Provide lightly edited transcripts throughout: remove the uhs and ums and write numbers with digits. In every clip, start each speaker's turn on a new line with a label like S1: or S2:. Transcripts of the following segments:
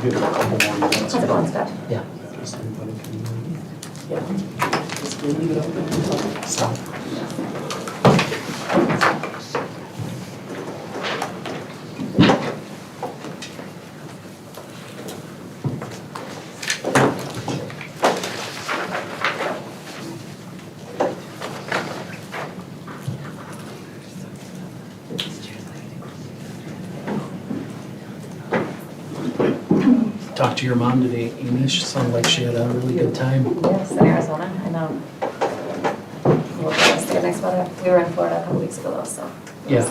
S1: Give it a couple more minutes.
S2: How's it going, Scott?
S3: Yeah.
S1: Just anybody can-
S3: Just leave it open until stop. Talked to your mom today, Amy. She sounded like she had a really good time.
S2: Yes, in Arizona, I know. We'll stay nice weather. We were in Florida a couple weeks ago though, so.
S3: Yeah.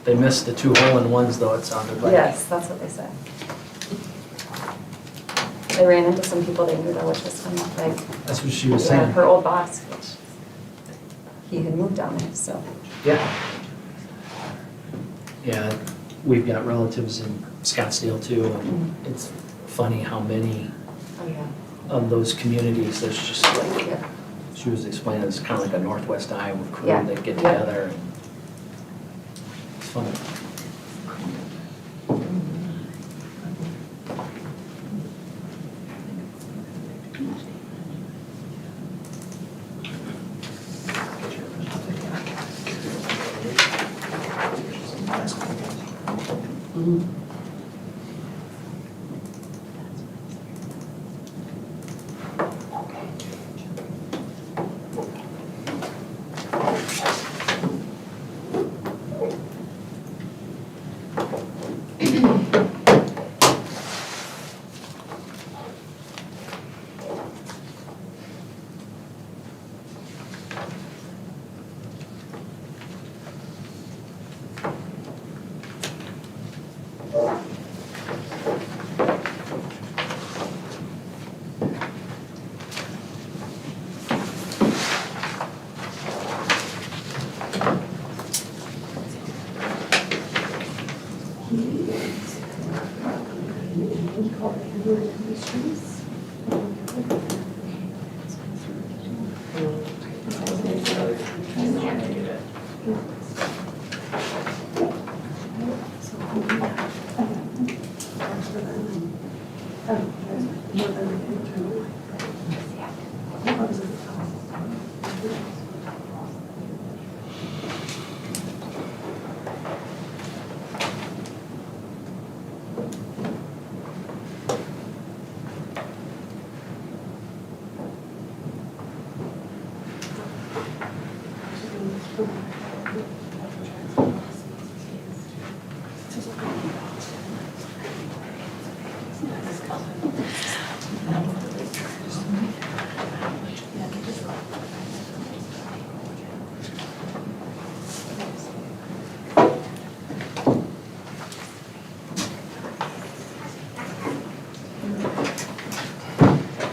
S3: They missed the 2 hole-in-ones though, it sounded like.
S2: Yes, that's what they said. They ran into some people they knew though, which was fun, like,
S3: That's what she was
S2: yeah,
S3: saying.
S2: her old boss, which he had moved down there, so.
S3: Yeah. Yeah, we've got relatives in Scottsdale too, and it's funny how many
S2: Oh, yeah.
S3: of those communities, there's just like,
S2: Yeah.
S3: she was explaining, it's kind of like a Northwest Iowa crew
S2: Yeah.
S3: that get
S2: Yeah.
S3: together. And it's fun.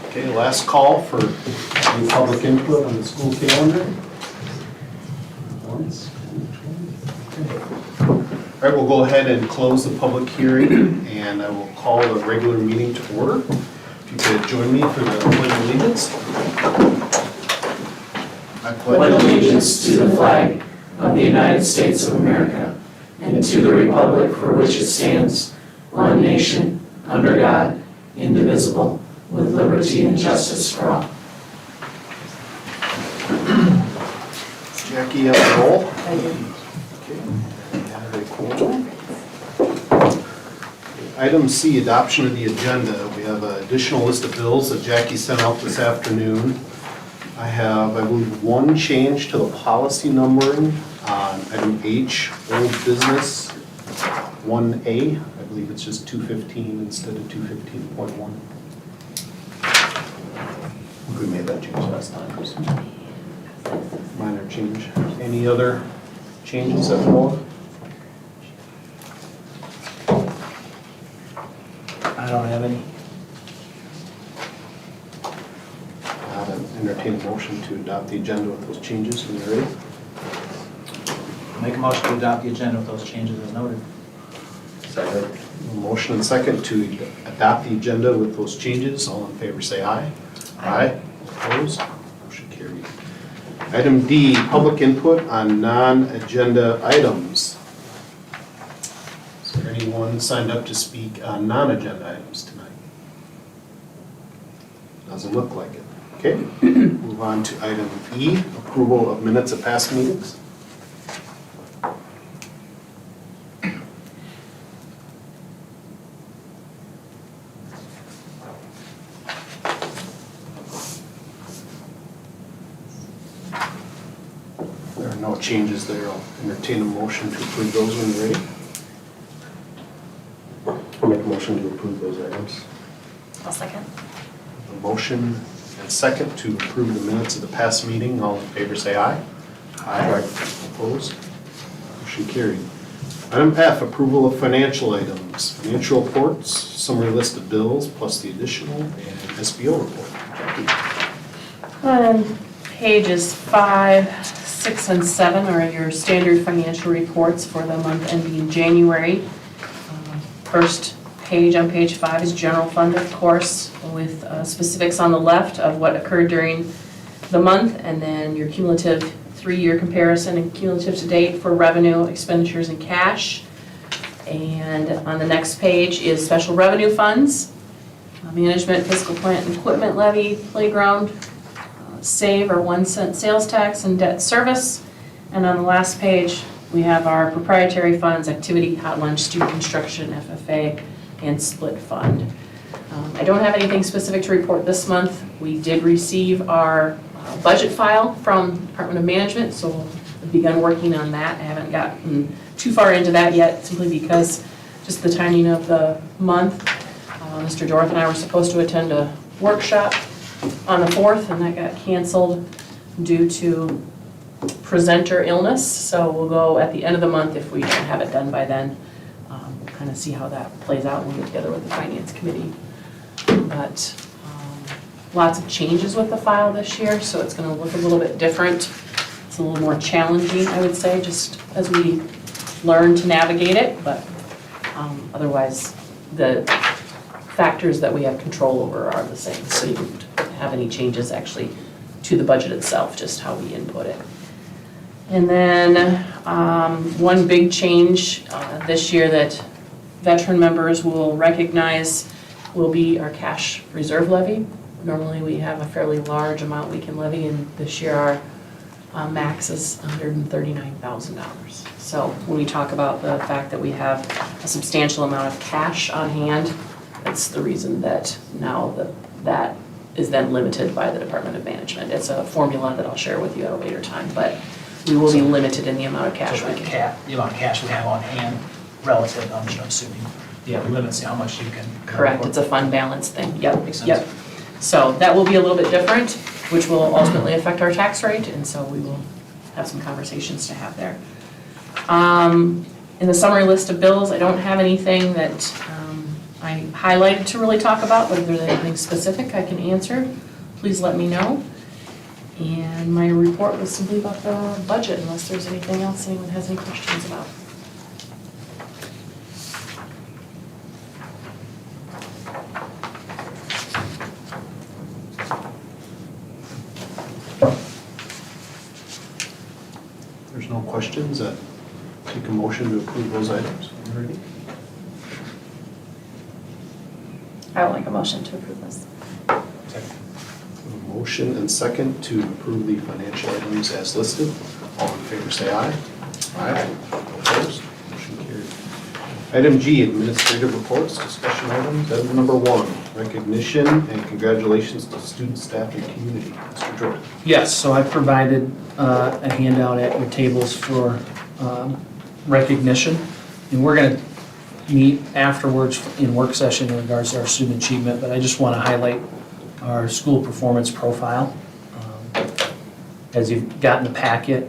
S1: Okay, last call for any public input on the school calendar. Once. All right, we'll go ahead and close the public hearing, and I will call the regular meeting to order. If you could join me for the pledge of allegiance. I
S4: pledge allegiance to the flag of the United States of America and to the republic for which it stands, one nation, under God, indivisible, with liberty and justice for all.
S1: Jackie, you have the roll.
S2: I do.
S1: Item C, adoption of the agenda. We have an additional list of bills that Jackie sent out this afternoon. I have, I believe, one change to the policy numbering on item H, old business, 1A. I believe it's just 215 instead of 215.1. We made that change last time. So minor change. Any other changes that you know of?
S3: I don't have any.
S1: I'll entertain a motion to adopt the agenda with those changes when you're ready.
S5: Make a motion to adopt the agenda with those changes as noted.
S1: Second. Motion and second to adopt the agenda with those changes. All in favor say aye. Aye. Opposed? Motion carried. Item D, public input on non-agenda items. Is there anyone signed up to speak on non-agenda items tonight? Doesn't look like it. Okay, move on to item E, approval of minutes of past meetings. There are no changes there. I'll entertain a motion to approve those when you're ready. I'll make a motion to approve those items.
S2: I'll second.
S1: A motion and second to approve the minutes of the past meeting. All in favor say aye. Aye. Opposed? Motion carried. Item F, approval of financial items. Financial reports, summary list of bills, plus the additional and SBO report. Jackie.
S6: On pages 5, 6, and 7 are your standard financial reports for the month ending January. First page on page 5 is general fund, of course, with specifics on the left of what occurred during the month, and then your cumulative 3-year comparison and cumulative to date for revenue, expenditures, and cash. And on the next page is special revenue funds, management, physical plant and equipment levy, playground, save or 1 cent sales tax, and debt service. And on the last page, we have our proprietary funds, activity, hot lunch, student instruction, FFA, and split fund. I don't have anything specific to report this month. We did receive our budget file from Department of Management, so we've begun working on that. I haven't gotten too far into that yet, simply because just the timing of the month. Mr. Dorff and I were supposed to attend a workshop on the 4th, and that got canceled due to presenter illness, so we'll go at the end of the month if we don't have it done by then. We'll kind of see how that plays out when we get together with the Finance Committee. But lots of changes with the file this year, so it's going to look a little bit different. It's a little more challenging, I would say, just as we learn to navigate it, but otherwise the factors that we have control over are the same, so you don't have any changes actually to the budget itself, just how we input it. And then one big change this year that veteran members will recognize will be our cash reserve levy. Normally we have a fairly large amount we can levy, and this year our max is $139,000. So when we talk about the fact that we have a substantial amount of cash on hand, that's the reason that now that is then limited by the Department of Management. It's a formula that I'll share with you at a later time, but we will be limited in the amount of cash
S5: So
S6: we
S5: that
S6: can.
S5: cap, the amount of cash we have on hand relative, I'm assuming, the limits to how much you can.
S6: Correct, it's a fund balance thing, yep,
S5: Makes sense.
S6: yep. So that will be a little bit different, which will ultimately affect our tax rate, and so we will have some conversations to have there. In the summary list of bills, I don't have anything that I highlighted to really talk about, but if there's anything specific I can answer, please let me know. And my report was simply about the budget, unless there's anything else anyone has any questions about.
S1: There's no questions. Take a motion to approve those items. You ready?
S2: I would like a motion to approve this.
S1: A motion and second to approve the financial items as listed. All in favor say aye. Aye. Opposed? Motion carried. Item G, administrative reports, discussion items. Item number 1, recognition and congratulations to students, staff, and community. Mr. Jordan.
S3: Yes, so I provided a handout at your tables for recognition, and we're going to meet afterwards in work session in regards to our student achievement, but I just want to highlight our school performance profile. As you've got in the packet,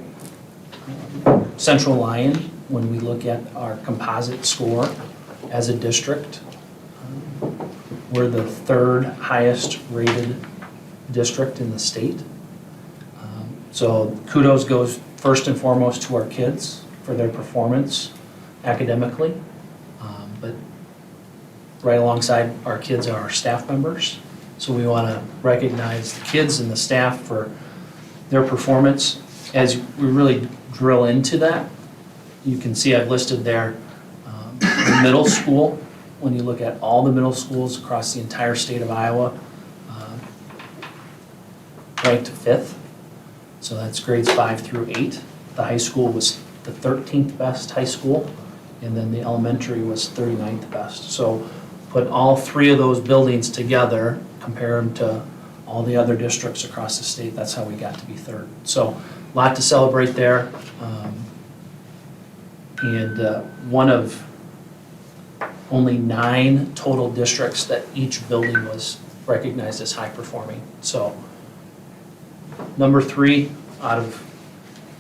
S3: Central Lyon, when we look at our composite score as a district, we're the 3rd highest rated district in the state. So kudos goes first and foremost to our kids for their performance academically. But right alongside our kids are our staff members. So we want to recognize the kids and the staff for their performance. As we really drill into that, you can see I've listed there middle school, when you look at all the middle schools across the entire state of Iowa, ranked 5th. So that's grades 5 through 8. The high school was the 13th best high school, and then the elementary was 39th best. So put all 3 of those buildings together, compare them to all the other districts across the state, that's how we got to be 3rd. So a lot to celebrate there. And one of only 9 total districts that each building was recognized as high performing. So number 3 out of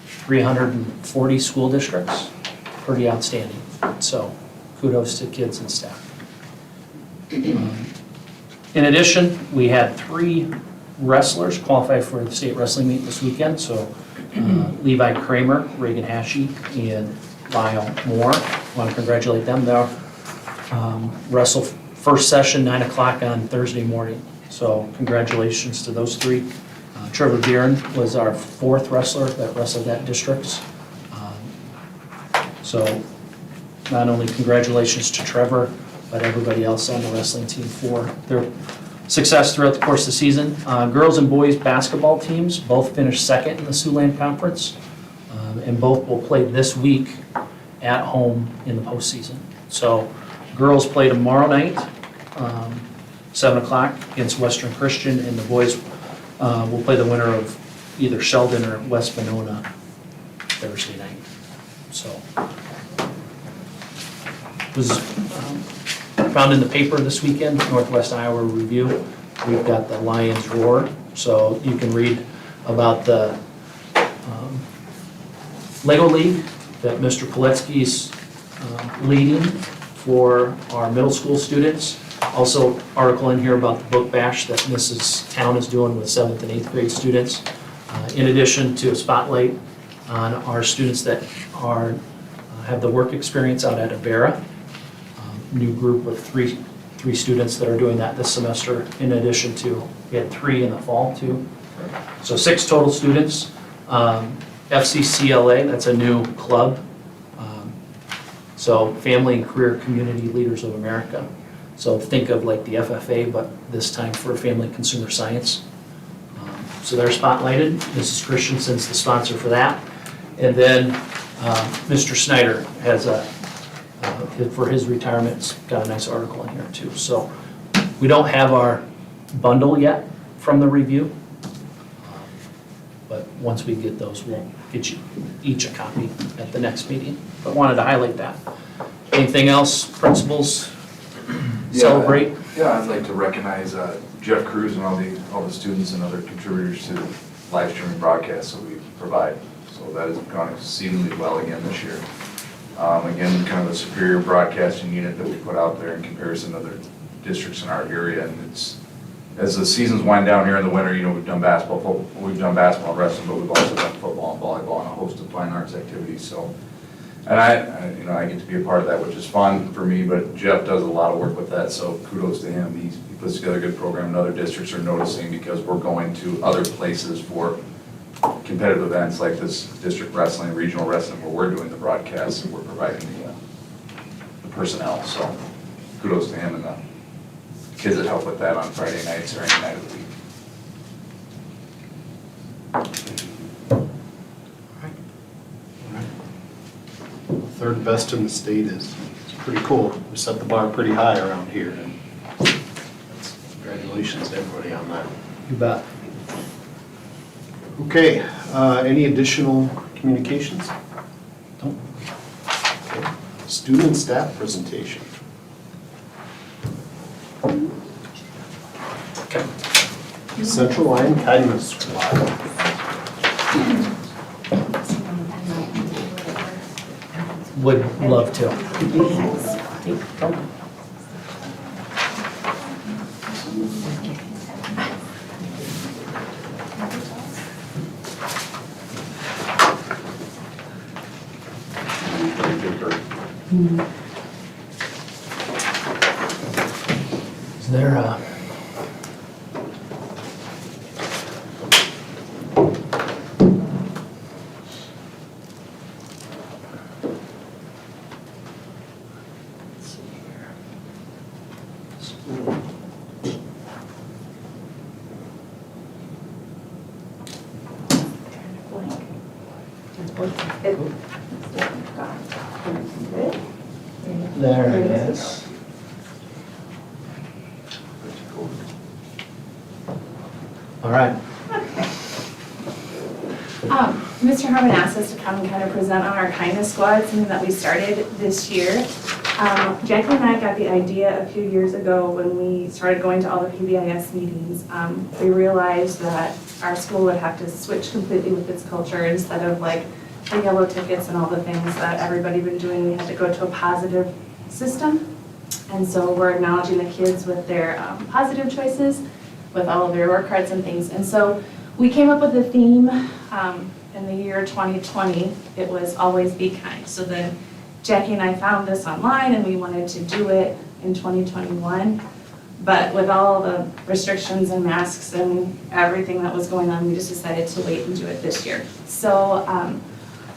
S3: 340 school districts, pretty outstanding. So kudos to kids and staff. In addition, we had 3 wrestlers qualify for the state wrestling meet this weekend. So Levi Kramer, Reagan Hashi, and Lyle Moore. I want to congratulate them. They'll wrestle first session 9 o'clock on Thursday morning. So congratulations to those 3. Trevor Deeren was our 4th wrestler that wrestled at districts. So not only congratulations to Trevor, but everybody else on the wrestling team for their success throughout the course of the season. Girls and boys basketball teams both finished 2nd in the Siouxland Conference, and both will play this week at home in the postseason. So girls play tomorrow night, 7 o'clock against Western Christian, and the boys will play the winner of either Sheldon or West Monona Thursday night. So it was found in the paper this weekend, Northwest Iowa Review. We've got the Lions Roar, so you can read about the Lego League that Mr. Poletsky's leading for our middle school students. Also, article in here about the book bash that Mrs. Town is doing with 7th and 8th grade students. In addition to a spotlight on our students that are have the work experience out at Avera. New group of three students that are doing that this semester, in addition to, we had 3 in the fall too. So 6 total students. FCCLA, that's a new club. So Family and Career Community Leaders of America. So think of like the FFA, but this time for Family Consumer Science. So they're spotlighted. Mrs. Christensen's the sponsor for that. And then Mr. Snyder has for his retirement, got a nice article in here too. So we don't have our bundle yet from the review, but once we get those, we'll get you each a copy at the next meeting. But wanted to highlight that. Anything else, principals? Celebrate?
S7: Yeah, I'd like to recognize Jeff Cruz and all the students and other contributors to the live streaming broadcast that we provide. So that has gone exceedingly well again this year. Again, kind of a superior broadcasting unit that we put out there in comparison to other districts in our area. And it's, as the seasons wind down here in the winter, you know, we've done basketball, and wrestling, but we've also done football and volleyball and a host of fine arts activities. So, and I get to be a part of that, which is fun for me, but Jeff does a lot of work with that, so kudos to him. He puts together a good program, and other districts are noticing because we're going to other places for competitive events like this district wrestling, regional wrestling, where we're doing the broadcasts and we're providing the personnel. So kudos to him and the kids that help with that on Friday nights or any night of the week.
S1: Third best in the state is pretty cool. We set the bar pretty high around here, and congratulations to everybody on that.
S3: You bet.
S1: Okay, any additional communications?
S3: Nope.
S1: Okay. Student and staff presentation.
S3: Okay.
S1: Central Lyon Kindness Squad.
S3: Would love to. Is there a...
S2: blank.
S3: There it is. All right.
S8: Mr. Harmon asked us to come and kind of present on our kindness squad, something that we started this year. Jackie and I got the idea a few years ago when we started going to all the PBIS meetings. We realized that our school would have to switch completely with its culture. Instead of like the yellow tickets and all the things that everybody's been doing, we had to go to a positive system. And so we're acknowledging the kids with their positive choices, with all of their work cards and things. And so we came up with a theme in the year 2020. It was always be kind. So then Jackie and I found this online and we wanted to do it in 2021. But with all the restrictions and masks and everything that was going on, we just decided to wait and do it this year. So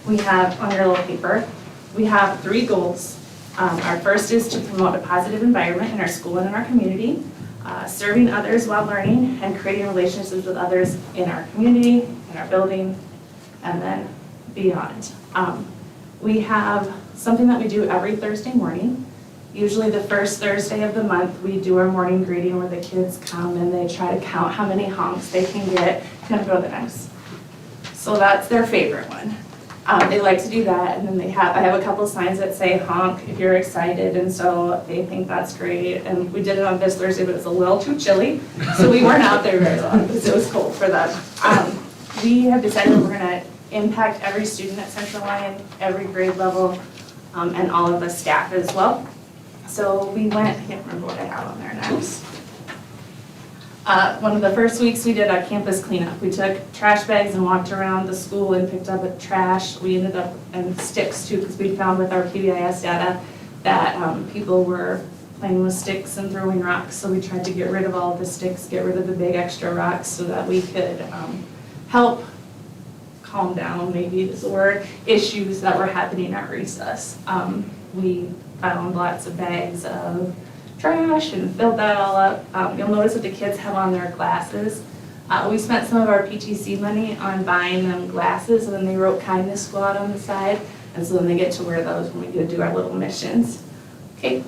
S8: we have on your little paper, we have 3 goals. Our first is to promote a positive environment in our school and in our community, serving others while learning, and creating relationships with others in our community, in our building, and then beyond. We have something that we do every Thursday morning. Usually the first Thursday of the month, we do our morning greeting where the kids come and they try to count how many honks they can get. Gonna go to the next. So that's their favorite one. They like to do that, and then I have a couple signs that say honk if you're excited, and so they think that's great. And we did it on this Thursday, but it was a little too chilly, so we weren't out there very long because it was cold for them. We have decided we're gonna impact every student at Central Lyon, every grade level, and all of the staff as well. So we went, I can't remember what I have on there next. One of the first weeks we did a campus cleanup. We took trash bags and walked around the school and picked up trash. We ended up, and sticks too, because we found with our PBIS data that people were playing with sticks and throwing rocks. So we tried to get rid of all of the sticks, get rid of the big extra rocks so that we could help calm down, maybe is the word, issues that were happening at recess. We found lots of bags of trash and filled that all up. You'll notice that the kids have on their glasses. We spent some of our PTC money on buying them glasses, and then they wrote kindness squad on the side, and so then they get to wear those when we go do our little missions. Okay.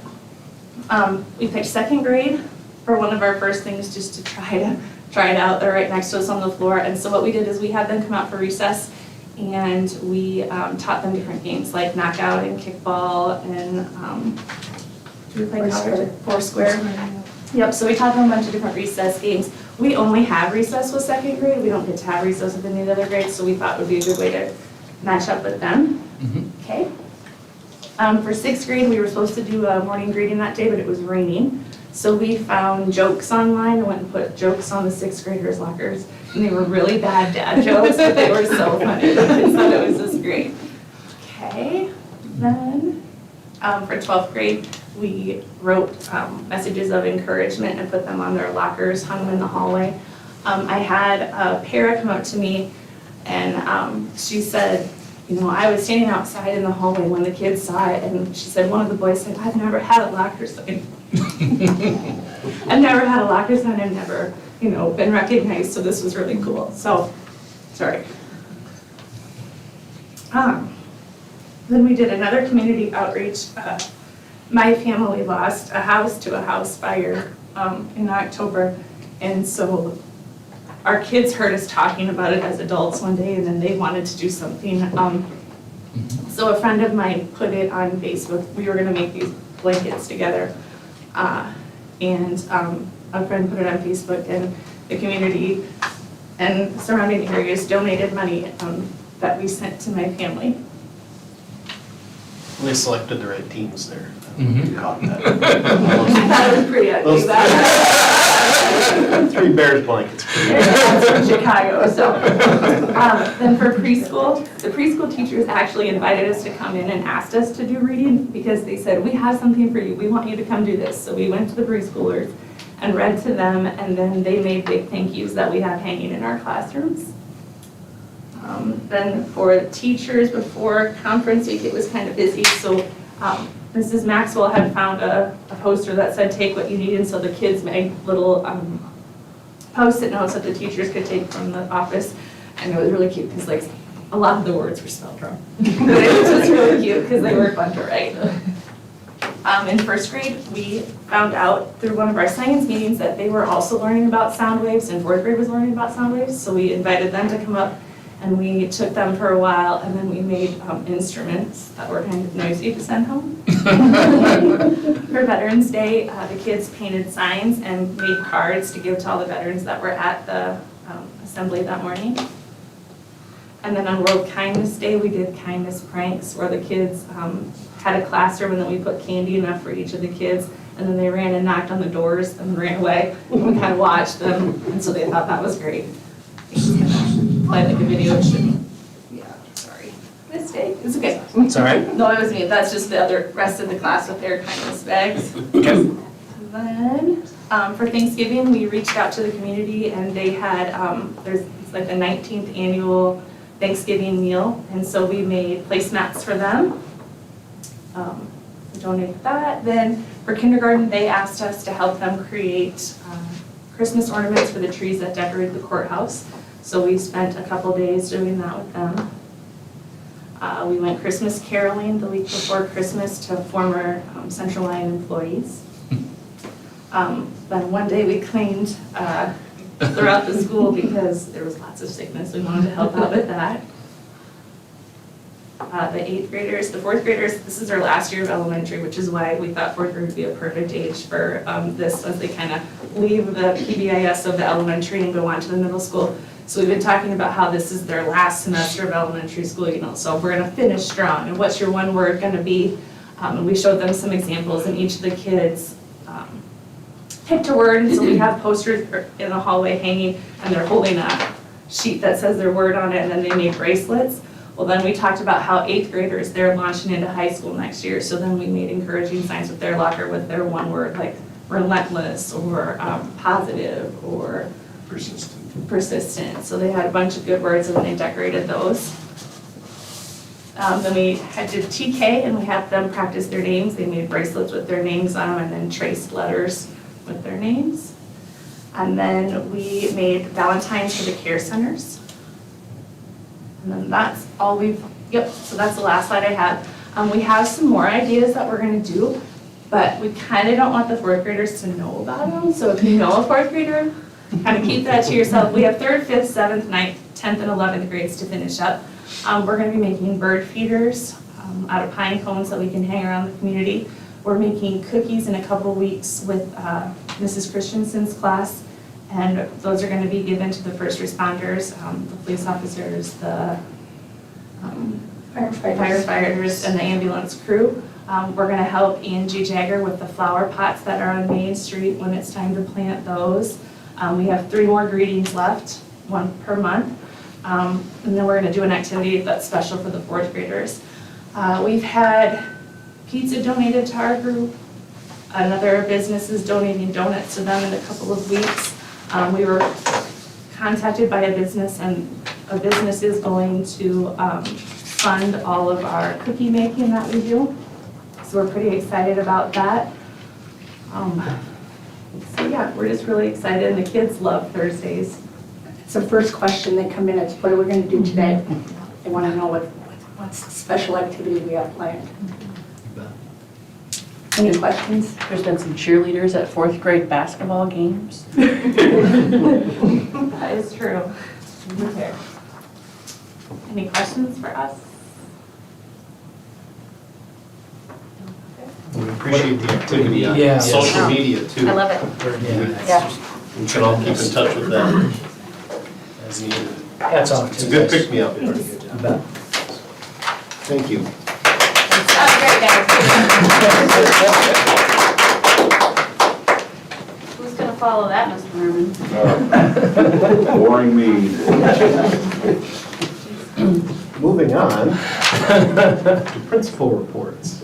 S8: We picked 2nd grade for one of our first things, just to try it out. They're right next to us on the floor, and so what we did is we had them come out for recess, and we taught them different games like knockout and kickball and Foursquare. Yep, so we taught them a bunch of different recess games. We only have recess with 2nd grade. We don't get to have recess with any of the other grades, so we thought it would be a good way to match up with them. Okay. For 6th grade, we were supposed to do a morning greeting that day, but it was raining. So we found jokes online and went and put jokes on the 6th graders' lockers. And they were really bad dad jokes, but they were so funny. The kids thought it was just great. Okay, then for 12th grade, we wrote messages of encouragement and put them on their lockers, hung them in the hallway. I had a para come up to me and she said, you know, I was standing outside in the hallway when the kids saw it, and she said, one of the boys said, I've never had a locker sign. I've never had a locker sign, I've never, you know, been recognized, so this was really cool. So, sorry. Then we did another community outreach. My family lost a house to a house fire in October, and so our kids heard us talking about it as adults one day, and then they wanted to do something. So a friend of mine put it on Facebook. We were gonna make these blankets together, and a friend put it on Facebook, and the community and surrounding areas donated money that we sent to my family.
S1: They selected the right teams there.
S3: Mhm.
S1: Caught that.
S8: I thought it was pretty ugly.
S1: Those
S8: that-
S1: 3 Bears blankets.
S8: That's from Chicago, so. Then for preschool, the preschool teachers actually invited us to come in and asked us to do reading because they said, we have something for you, we want you to come do this. So we went to the preschoolers and read to them, and then they made big thank yous that we have hanging in our classrooms. Then for teachers, before conference week, it was kind of busy, so Mrs. Maxwell had found a poster that said, take what you need, and so the kids made little Post-it notes that the teachers could take from the office, and it was really cute because like A lot of the words were spelled wrong. But it was just really cute because they were fun to write. In first grade, we found out through one of our science meetings that they were also learning about sound waves, and fourth grade was learning about sound waves. So we invited them to come up, and we took them for a while, and then we made instruments that were kind of noisy to send home. For Veterans Day, the kids painted signs and made cards to give to all the veterans that were at the assembly that morning. And then on World Kindness Day, we did kindness pranks where the kids had a classroom, and then we put candy enough for each of the kids, and then they ran and knocked on the doors and ran away. And we kind of watched them, and so they thought that was great. Play like a video. Yeah, sorry. This day, it's okay.
S3: It's all right.
S8: No, it was me. That's just the other rest of the class with their kindness bags.
S3: Okay.
S8: And then for Thanksgiving, we reached out to the community, and they had it's like the 19th annual Thanksgiving meal, and so we made placemats for them. We donated that. Then for kindergarten, they asked us to help them create Christmas ornaments for the trees that decorate the courthouse. So we spent a couple days doing that with them. We went Christmas caroling the week before Christmas to former Central Lyon employees. Then one day we cleaned throughout the school because there was lots of sickness. We wanted to help out with that. The 8th graders, the 4th graders, this is their last year of elementary, which is why we thought 4th grade would be a perfect age for this as they kind of leave the PBIS of the elementary and go on to the middle school. So we've been talking about how this is their last semester of elementary school, so we're gonna finish strong. And what's your one word gonna be? And we showed them some examples, and each of the kids picked a word. And so we have posters in the hallway hanging, and they're holding a sheet that says their word on it, and then they made bracelets. Well, then we talked about how 8th graders, they're launching into high school next year. So then we made encouraging signs with their locker with their one word, like relentless or positive or persistent. So they had a bunch of good words, and they decorated those. Then we did TK, and we had them practice their names. They made bracelets with their names on them and then traced letters with their names. And then we made Valentines for the care centers. And then that's all so that's the last slide I have. We have some more ideas that we're gonna do, but we kind of don't want the 4th graders to know about them. So if you know a 4th grader, kind of keep that to yourself. We have 3rd, 5th, 7th, 9th, 10th, and 11th grades to finish up. We're gonna be making bird feeders out of pine cones that we can hang around the community. We're making cookies in a couple weeks with Mrs. Christensen's class. And those are going to be given to the first responders, the police officers, the firefighters, and the ambulance crew. We're going to help Angie Jagger with the flower pots that are on Main Street when it's time to plant those. We have 3 more greetings left, 1 per month. And then we're going to do an activity that's special for the 4th graders. We've had pizza donated to our group. Another business is donating donuts to them in a couple of weeks. We were contacted by a business, and a business is going to fund all of our cookie making that we do. So we're pretty excited about that. So yeah, we're just really excited, and the kids love Thursdays.
S9: It's the first question they come in, it's what are we going to do today? They want to know what special activity we have planned. Any questions?
S6: There's been some cheerleaders at 4th grade basketball games.
S8: That is true. Okay. Any questions for us?
S1: We appreciate the activity on
S3: Yeah.
S1: social media too.
S2: I love it.
S3: Yeah.
S1: We can all keep in touch with them as needed.
S3: Hats off
S1: It's
S3: to
S1: a
S3: you
S1: good
S3: guys.
S1: pick-me-up.
S3: You bet.
S1: Thank you.
S2: Have a great day.
S6: Who's going to follow that, Mr. Merman?
S10: Boring me.
S1: Moving on to principal reports.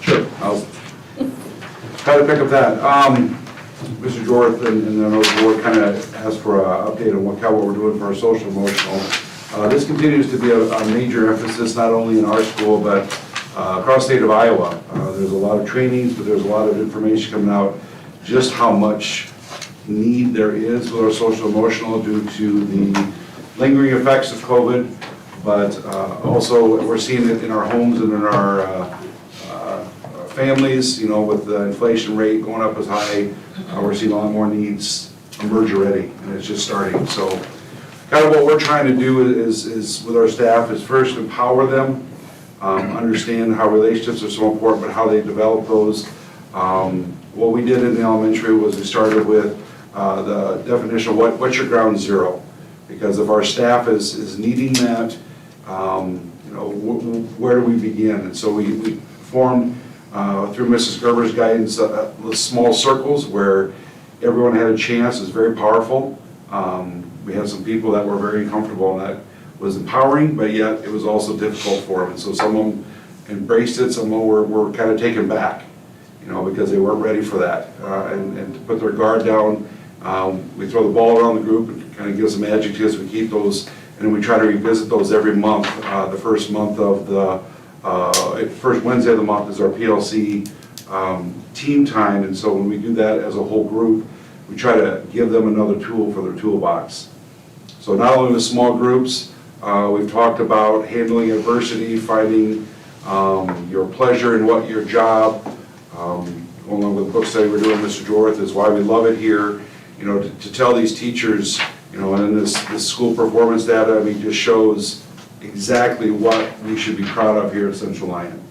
S10: Sure. I'll try to pick up that. Mr. Jorth and I know the board kind of asked for an update on what we're doing for our social emotional. This continues to be a major emphasis, not only in our school, but across the state of Iowa. There's a lot of trainings, but there's a lot of information coming out just how much need there is with our social emotional due to the lingering effects of COVID, but also we're seeing it in our homes and in our families, you know, with the inflation rate going up as high, we're seeing a lot more needs emerge already, and it's just starting. So kind of what we're trying to do is with our staff is first empower them, understand how relationships are so important, but how they develop those. What we did in the elementary was we started with the definition of what's your ground zero, because if our staff is needing that, you know, where do we begin? And so we formed through Mrs. Gerber's guidance the small circles where everyone had a chance. It was very powerful. We had some people that were very uncomfortable, and that was empowering, but yet it was also difficult for them. And so some of them embraced it, some of them were kind of taken back, you know, because they weren't ready for that. And to put their guard down, we throw the ball around the group and kind of give some adjectives. We keep those, and then we try to revisit those every month. The first month of the first Wednesday of the month is our PLC team time, and so when we do that as a whole group, we try to give them another tool for their toolbox. So not only with small groups, we've talked about handling adversity, finding your pleasure in what your job, along with the book study we're doing, Mr. Jorth, is why we love it here. You know, to tell these teachers, you know, and this school performance data, I mean, just shows exactly what we should be proud of here at Central Lyon.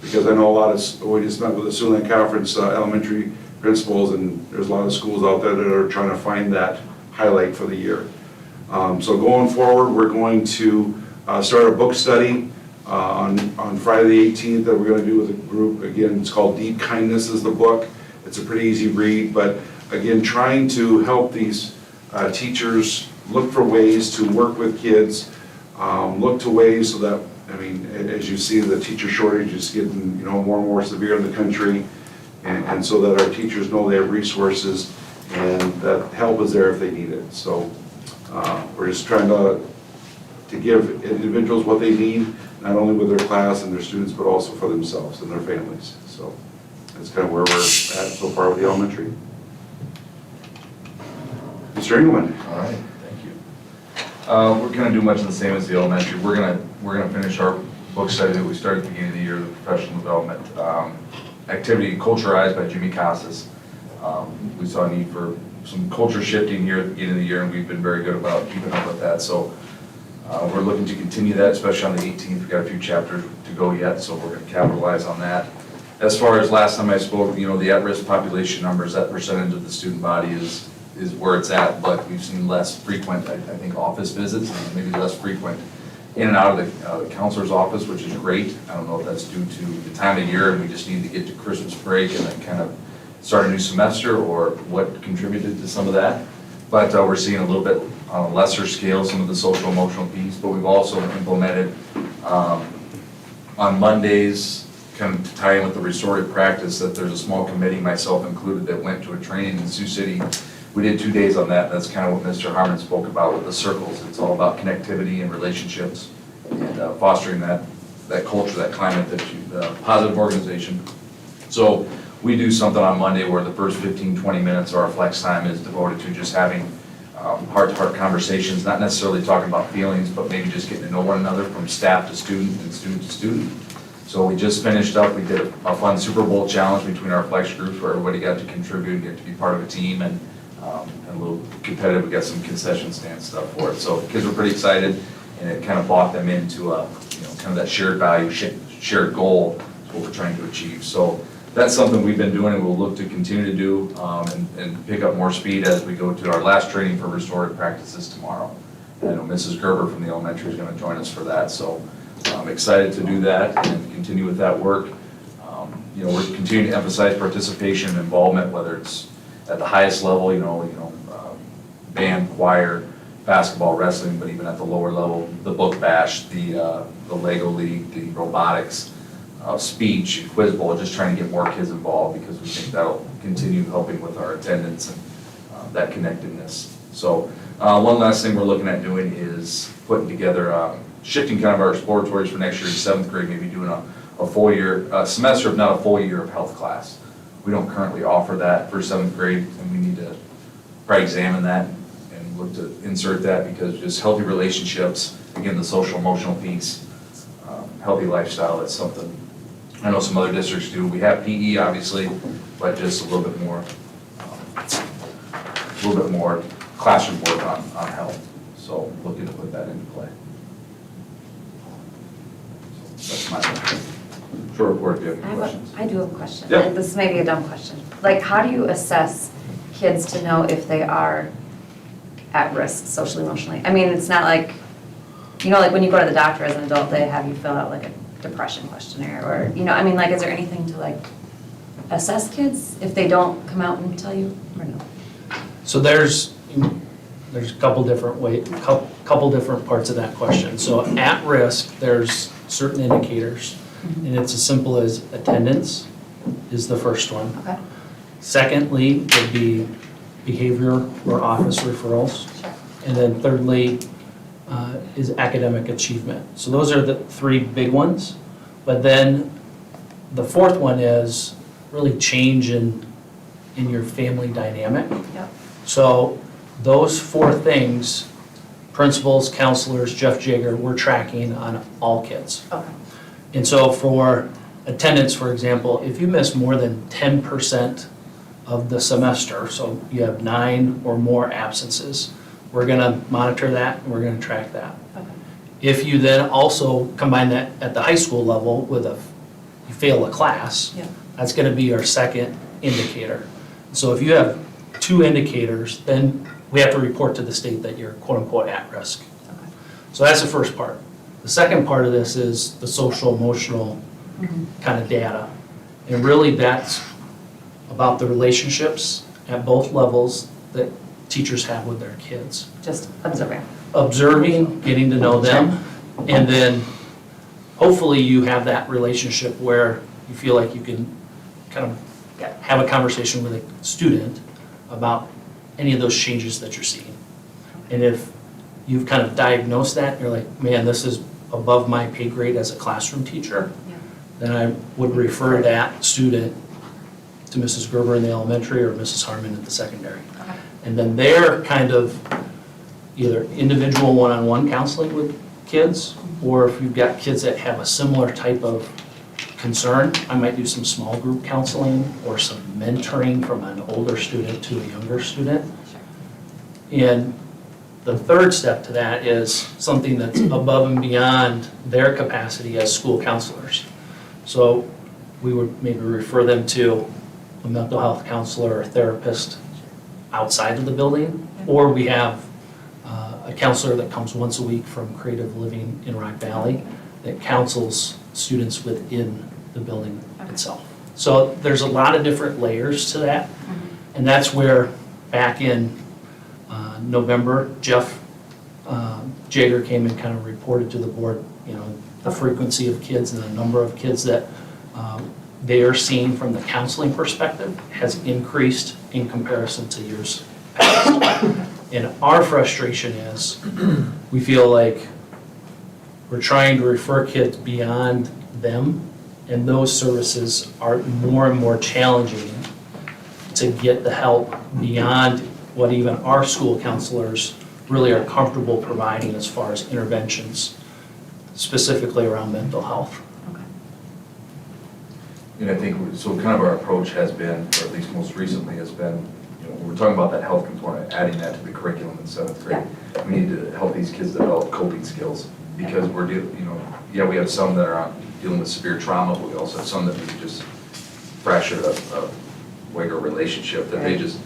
S10: Because I know a lot of, we just met with the Siouxland Conference elementary principals, and there's a lot of schools out there that are trying to find that highlight for the year. So going forward, we're going to start a book study on Friday the 18th that we're going to do with a group. Again, it's called Deep Kindness is the book. It's a pretty easy read, but again, trying to help these teachers look for ways to work with kids, look to ways so that, I mean, as you see, the teacher shortage is getting, you know, more and more severe in the country, and so that our teachers know they have resources and that help is there if they need it. So we're just trying to give individuals what they need, not only with their class and their students, but also for themselves and their families. So that's kind of where we're at so far with the elementary. Mr. Engelman.
S7: All right, thank you. We're going to do much of the same as the elementary. We're going to finish our book study that we started at the beginning of the year, the professional development activity, Culturized by Jimmy Casas. We saw a need for some culture shifting here at the beginning of the year, and we've been very good about keeping up with that. So we're looking to continue that, especially on the 18th. We've got a few chapters to go yet, so we're going to capitalize on that. As far as last time I spoke, you know, the at-risk population numbers, that percentage of the student body is where it's at, but we've seen less frequent, I think, office visits, and maybe less frequent in and out of the counselor's office, which is great. I don't know if that's due to the time of year and we just need to get to Christmas break and then kind of start a new semester, or what contributed to some of that. But we're seeing a little bit on a lesser scale some of the social emotional piece, but we've also implemented on Mondays, kind of to tie in with the restorative practice, that there's a small committee, myself included, that went to a training in Sioux City. We did 2 days on that. That's kind of what Mr. Harmon spoke about with the circles. It's all about connectivity and relationships and fostering that culture, that climate, positive organization. So we do something on Monday where the first 15, 20 minutes of our flex time is devoted to just having heart-to-heart conversations, not necessarily talking about feelings, but maybe just getting to know one another from staff to student and student to student. So we just finished up, we did a fun Super Bowl challenge between our flex groups where everybody got to contribute and get to be part of a team, and a little competitive. We got some concession stand stuff for it. So the kids were pretty excited, and it kind of bought them into kind of that shared value, shared goal is what we're trying to achieve. So that's something we've been doing and we'll look to continue to do and pick up more speed as we go to our last training for restorative practices tomorrow. And I know Mrs. Gerber from the elementary is going to join us for that. So I'm excited to do that and continue with that work. We're continuing to emphasize participation and involvement, whether it's at the highest level, band, choir, basketball, wrestling, but even at the lower level, the book bash, the Lego League, the robotics, speech, quiz bowl, just trying to get more kids involved because we think that'll continue helping with our attendance and that connectedness. So one last thing we're looking at doing is putting together, shifting kind of our exploratories for next year in 7th grade, maybe doing a full year, semester, if not a full year of health class. We don't currently offer that for 7th grade, and we need to probably examine that and look to insert that because just healthy relationships, again, the social emotional piece, healthy lifestyle, that's something I know some other districts do. We have PE, obviously, but just a little bit more classroom work on health. So looking to put that into play. So that's my short report. If you have any questions.
S2: I do have a question.
S7: Yeah.
S2: This is maybe a dumb question. Like, how do you assess kids to know if they are at risk socially, emotionally? I mean, it's not like, you know, like when you go to the doctor as an adult, they have you fill out like a depression questionnaire or, you know, I mean, like, is there anything to like assess kids if they don't come out and tell you or no?
S3: So there's a couple different couple different parts of that question. So at risk, there's certain indicators, and it's as simple as attendance is the first one.
S2: Okay.
S3: Secondly, would be behavior or office referrals.
S2: Sure.
S3: And then thirdly is academic achievement. So those are the three big ones. But then the fourth one is really change in your family dynamic.
S2: Yep.
S3: So those four things, principals, counselors, Jeff Jager, we're tracking on all kids.
S2: Okay.
S3: And so for attendance, for example, if you miss more than 10% of the semester, so you have 9 or more absences, we're gonna monitor that and we're gonna track that.
S2: Okay.
S3: If you then also combine that at the high school level with you fail a class,
S2: Yeah.
S3: that's gonna be our second indicator. So if you have 2 indicators, then we have to report to the state that you're quote-unquote at risk.
S2: Okay.
S3: So that's the first part. The second part of this is the social emotional kind of data. And really that's about the relationships at both levels that teachers have with their kids.
S2: Just observing.
S3: Observing, getting to know them, and then hopefully you have that relationship where you feel like you can kind of have a conversation with a student about any of those changes that you're seeing. And if you've kind of diagnosed that, you're like, man, this is above my pay grade as a classroom teacher,
S2: Yeah.
S3: then I would refer that student to Mrs. Gerber in the elementary or Mrs. Harmon at the secondary.
S2: Okay.
S3: And then they're kind of either individual one-on-one counseling with kids, or if you've got kids that have a similar type of concern, I might do some small group counseling or some mentoring from an older student to a younger student.
S2: Sure.
S3: And the third step to that is something that's above and beyond their capacity as school counselors. So we would maybe refer them to a mental health counselor or therapist outside of the building, or we have a counselor that comes once a week from Creative Living in Rock Valley that counsels students within the building itself. So there's a lot of different layers to that, and that's where back in November, Jeff Jager came and kind of reported to the board, you know, the frequency of kids and the number of kids that they are seeing from the counseling perspective has increased in comparison to years past. And our frustration is we feel like we're trying to refer kids beyond them, and those services are more and more challenging to get the help beyond what even our school counselors really are comfortable providing as far as interventions, specifically around mental health.
S2: Okay.
S7: And I think, so kind of our approach has been, or at least most recently has been, you know, when we're talking about that health component, adding that to the curriculum in 7th grade. We need to help these kids develop coping skills because we're, you know, yeah, we have some that are dealing with severe trauma, but we also have some that maybe just fractured a wider relationship that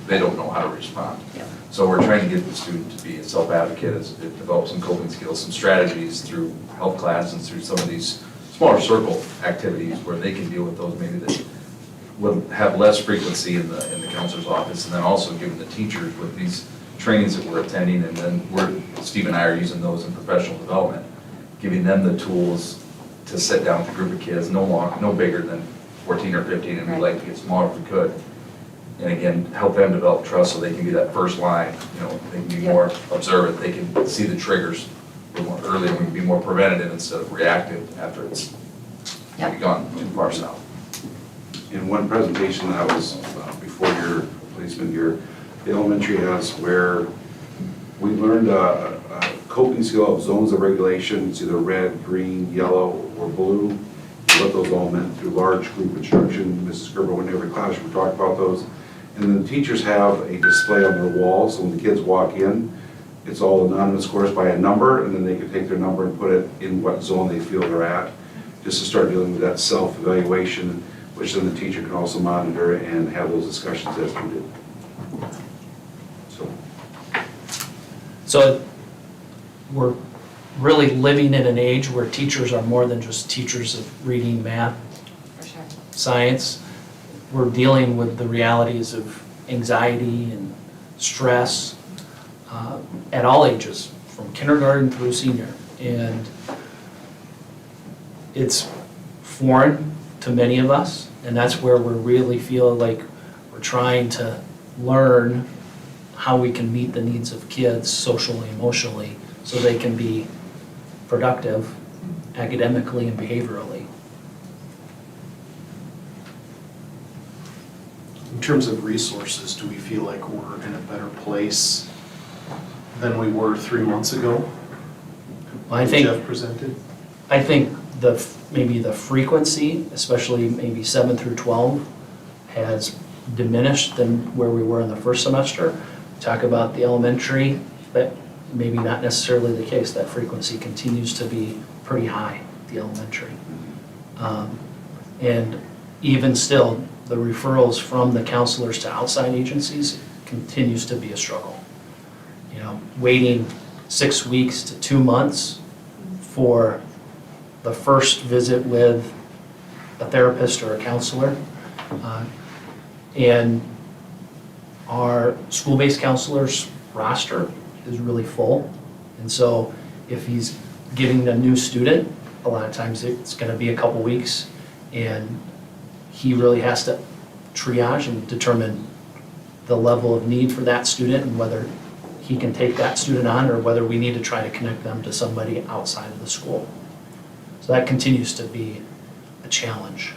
S7: they don't know how to respond.
S2: Yeah.
S7: So we're trying to get the student to be a self-advocate, as it develops some coping skills, some strategies through health class and through some of these smaller circle activities where they can deal with those maybe that will have less frequency in the counselor's office, and then also giving the teachers with these trainings that we're attending, and then Steve and I are using those in professional development, giving them the tools to sit down with a group of kids, no bigger than 14 or 15, and we'd like to get smaller if we could. And again, help them develop trust so they can be that first line, you know, they can be more observant, they can see the triggers a little more early, and we can be more preventative instead of reactive after it's gone too far south.
S10: In one presentation that was before your placement here, the elementary has where We learned a coping skill of zones of regulation. It's either red, green, yellow, or blue. What those all meant through large group instruction. Mrs. Gerber went in every classroom and talked about those. And then the teachers have a display on their wall, so when the kids walk in, it's all anonymous, of course, by a number, and then they can take their number and put it in what zone they feel they're at, just to start dealing with that self-evaluation, which then the teacher can also monitor and have those discussions as needed.
S3: So we're really living in an age where teachers are more than just teachers of reading, math,
S2: For sure.
S3: science. We're dealing with the realities of anxiety and stress at all ages, from kindergarten through senior. And it's foreign to many of us, and that's where we really feel like we're trying to learn how we can meet the needs of kids socially, emotionally, so they can be productive academically and behaviorally.
S1: In terms of resources, do we feel like we're in a better place than we were 3 months ago?
S3: I think
S1: Jeff presented?
S3: maybe the frequency, especially maybe 7 through 12, has diminished than where we were in the first semester. Talk about the elementary, but maybe not necessarily the case. That frequency continues to be pretty high at the elementary. And even still, the referrals from the counselors to outside agencies continues to be a struggle. You know, waiting 6 weeks to 2 months for the first visit with a therapist or a counselor. And our school-based counselors roster is really full. And so if he's getting a new student, a lot of times it's going to be a couple weeks, and he really has to triage and determine the level of need for that student and whether he can take that student on or whether we need to try to connect them to somebody outside of the school. So that continues to be a challenge.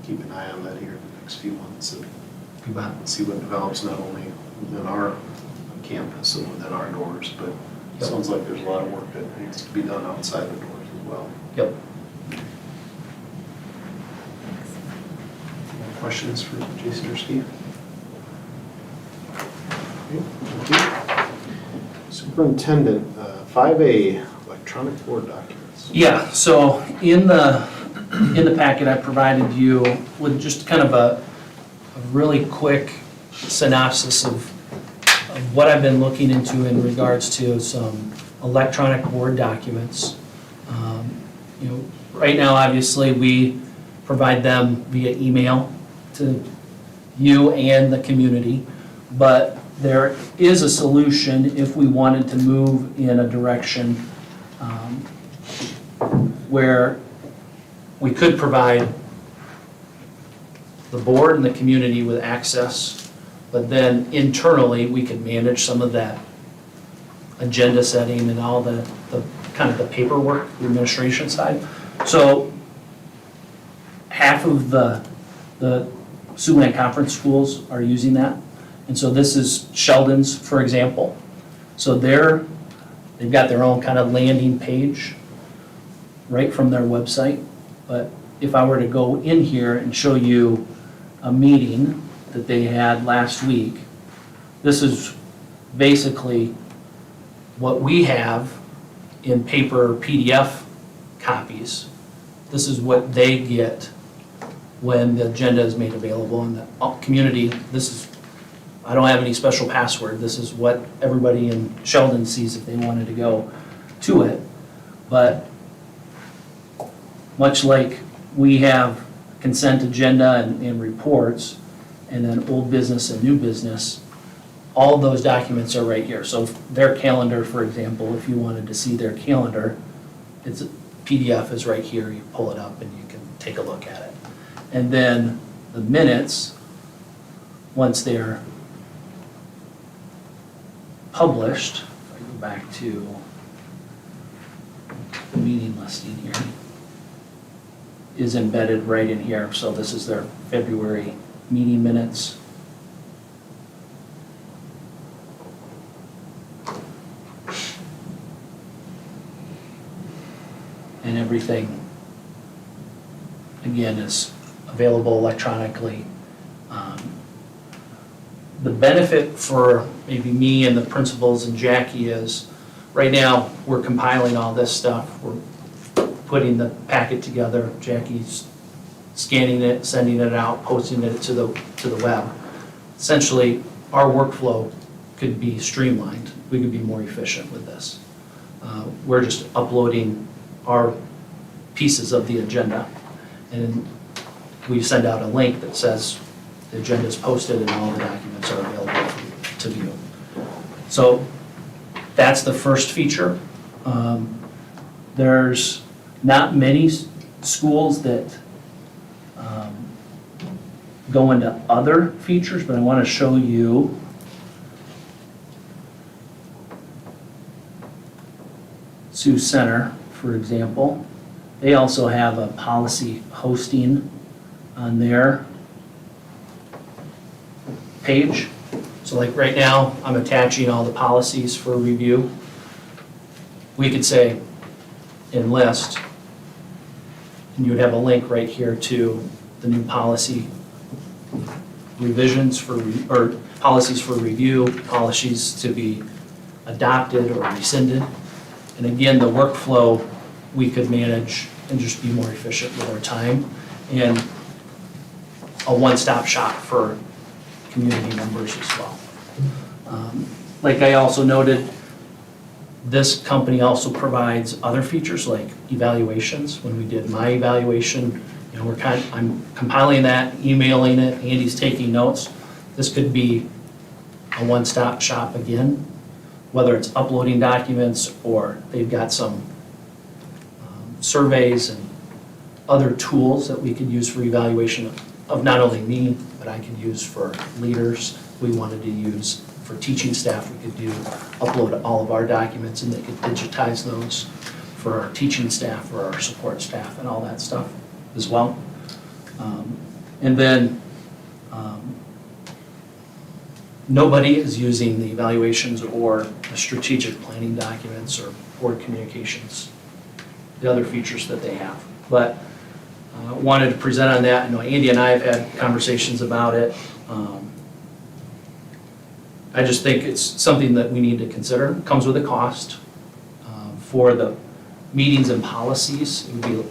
S1: Keep an eye on that here in the next few months and
S3: You bet.
S1: see what develops not only within our campus and within our doors, but it sounds like there's a lot of work that needs to be done outside the doors as well.
S3: Yep.
S1: Any questions for Jason or Steve? Okay, thank you. Superintendent, 5A, electronic board documents.
S3: Yeah, so in the packet, I provided you with just kind of a really quick synopsis of what I've been looking into in regards to some electronic board documents. You know, right now, obviously, we provide them via email to you and the community, but there is a solution if we wanted to move in a direction where we could provide the board and the community with access, but then internally, we could manage some of that agenda setting and all the kind of the paperwork, the administration side. So half of the Siouxland Conference schools are using that. And so this is Sheldon's, for example. So they've got their own kind of landing page right from their website. But if I were to go in here and show you a meeting that they had last week, this is basically what we have in paper PDF copies. This is what they get when the agenda is made available in the community. This is, I don't have any special password. This is what everybody in Sheldon sees if they wanted to go to it. But much like we have consent agenda and reports, and then old business and new business, all those documents are right here. So their calendar, for example, if you wanted to see their calendar, it's PDF is right here. You pull it up and you can take a look at it. And then the minutes, once they're published, if I go back to the meeting listing here, is embedded right in here. So this is their February meeting minutes. and everything, again, is available electronically. The benefit for maybe me and the principals and Jackie is, right now, we're compiling all this stuff, we're putting the packet together, Jackie's scanning it, sending it out, posting it to the web. Essentially, our workflow could be streamlined, we could be more efficient with this. We're just uploading our pieces of the agenda, and we send out a link that says the agenda is posted and all the documents are available to view. So that's the first feature. There's not many schools that go into other features, but I want to show you Sioux Center, for example. They also have a policy hosting on their page. So like right now, I'm attaching all the policies for review. We could say enlist, and you would have a link right here to the new policy revisions or policies for review, policies to be adopted or rescinded. And again, the workflow we could manage and just be more efficient with our time, and a one-stop shop for community members as well. Like I also noted, this company also provides other features like evaluations. When we did my evaluation, you know, I'm compiling that, emailing it, Andy's taking notes. This could be a one-stop shop again, whether it's uploading documents or they've got some surveys and other tools that we could use for evaluation of not only me, but I could use for leaders. We wanted to use for teaching staff, we could upload all of our documents and they could digitize those for our teaching staff, for our support staff and all that stuff as well. And then nobody is using the evaluations or the strategic planning documents or board communications, the other features that they have. But wanted to present on that. I know Andy and I have had conversations about it. I just think it's something that we need to consider. It comes with a cost. For the meetings and policies, it would be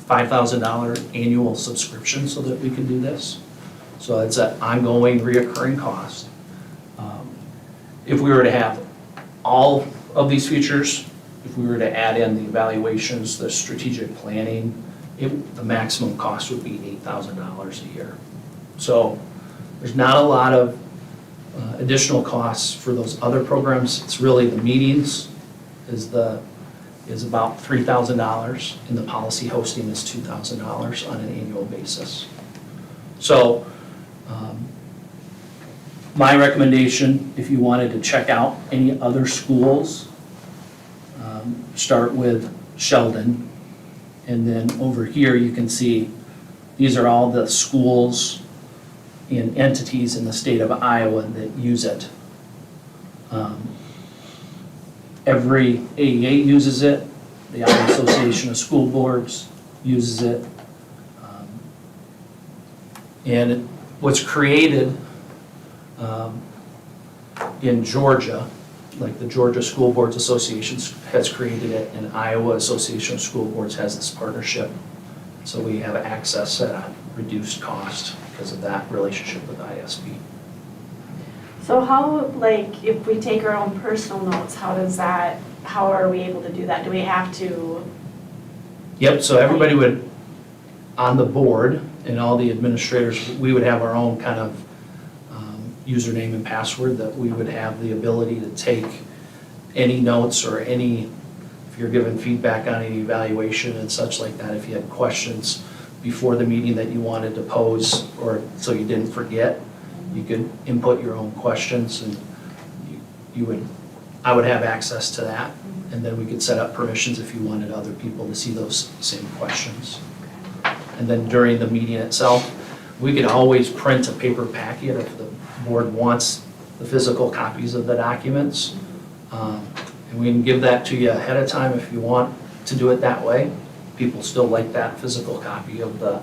S3: $5,000 annual subscription so that we can do this. So it's an ongoing, reoccurring cost. If we were to have all of these features, if we were to add in the evaluations, the strategic planning, the maximum cost would be $8,000 a year. So there's not a lot of additional costs for those other programs. It's really the meetings is about $3,000, and the policy hosting is $2,000 on an annual basis. So my recommendation, if you wanted to check out any other schools, start with Sheldon, and then over here you can see these are all the schools and entities in the state of Iowa that use it. Every AEA uses it, the Iowa Association of School Boards uses it. And what's created in Georgia, like the Georgia School Boards Association has created it, and Iowa Association of School Boards has this partnership. So we have access at a reduced cost because of that relationship with ISB.
S11: So how, like, if we take our own personal notes, how are we able to do that? Do we have to?
S3: Yep, so everybody would, on the board and all the administrators, we would have our own kind of username and password that we would have the ability to take any notes or if you're given feedback on any evaluation and such like that, if you had questions before the meeting that you wanted to pose or so you didn't forget, you could input your own questions and I would have access to that, and then we could set up permissions if you wanted other people to see those same questions. And then during the meeting itself, we could always print a paper packet if the board wants the physical copies of the documents. And we can give that to you ahead of time if you want to do it that way. People still like that physical copy of the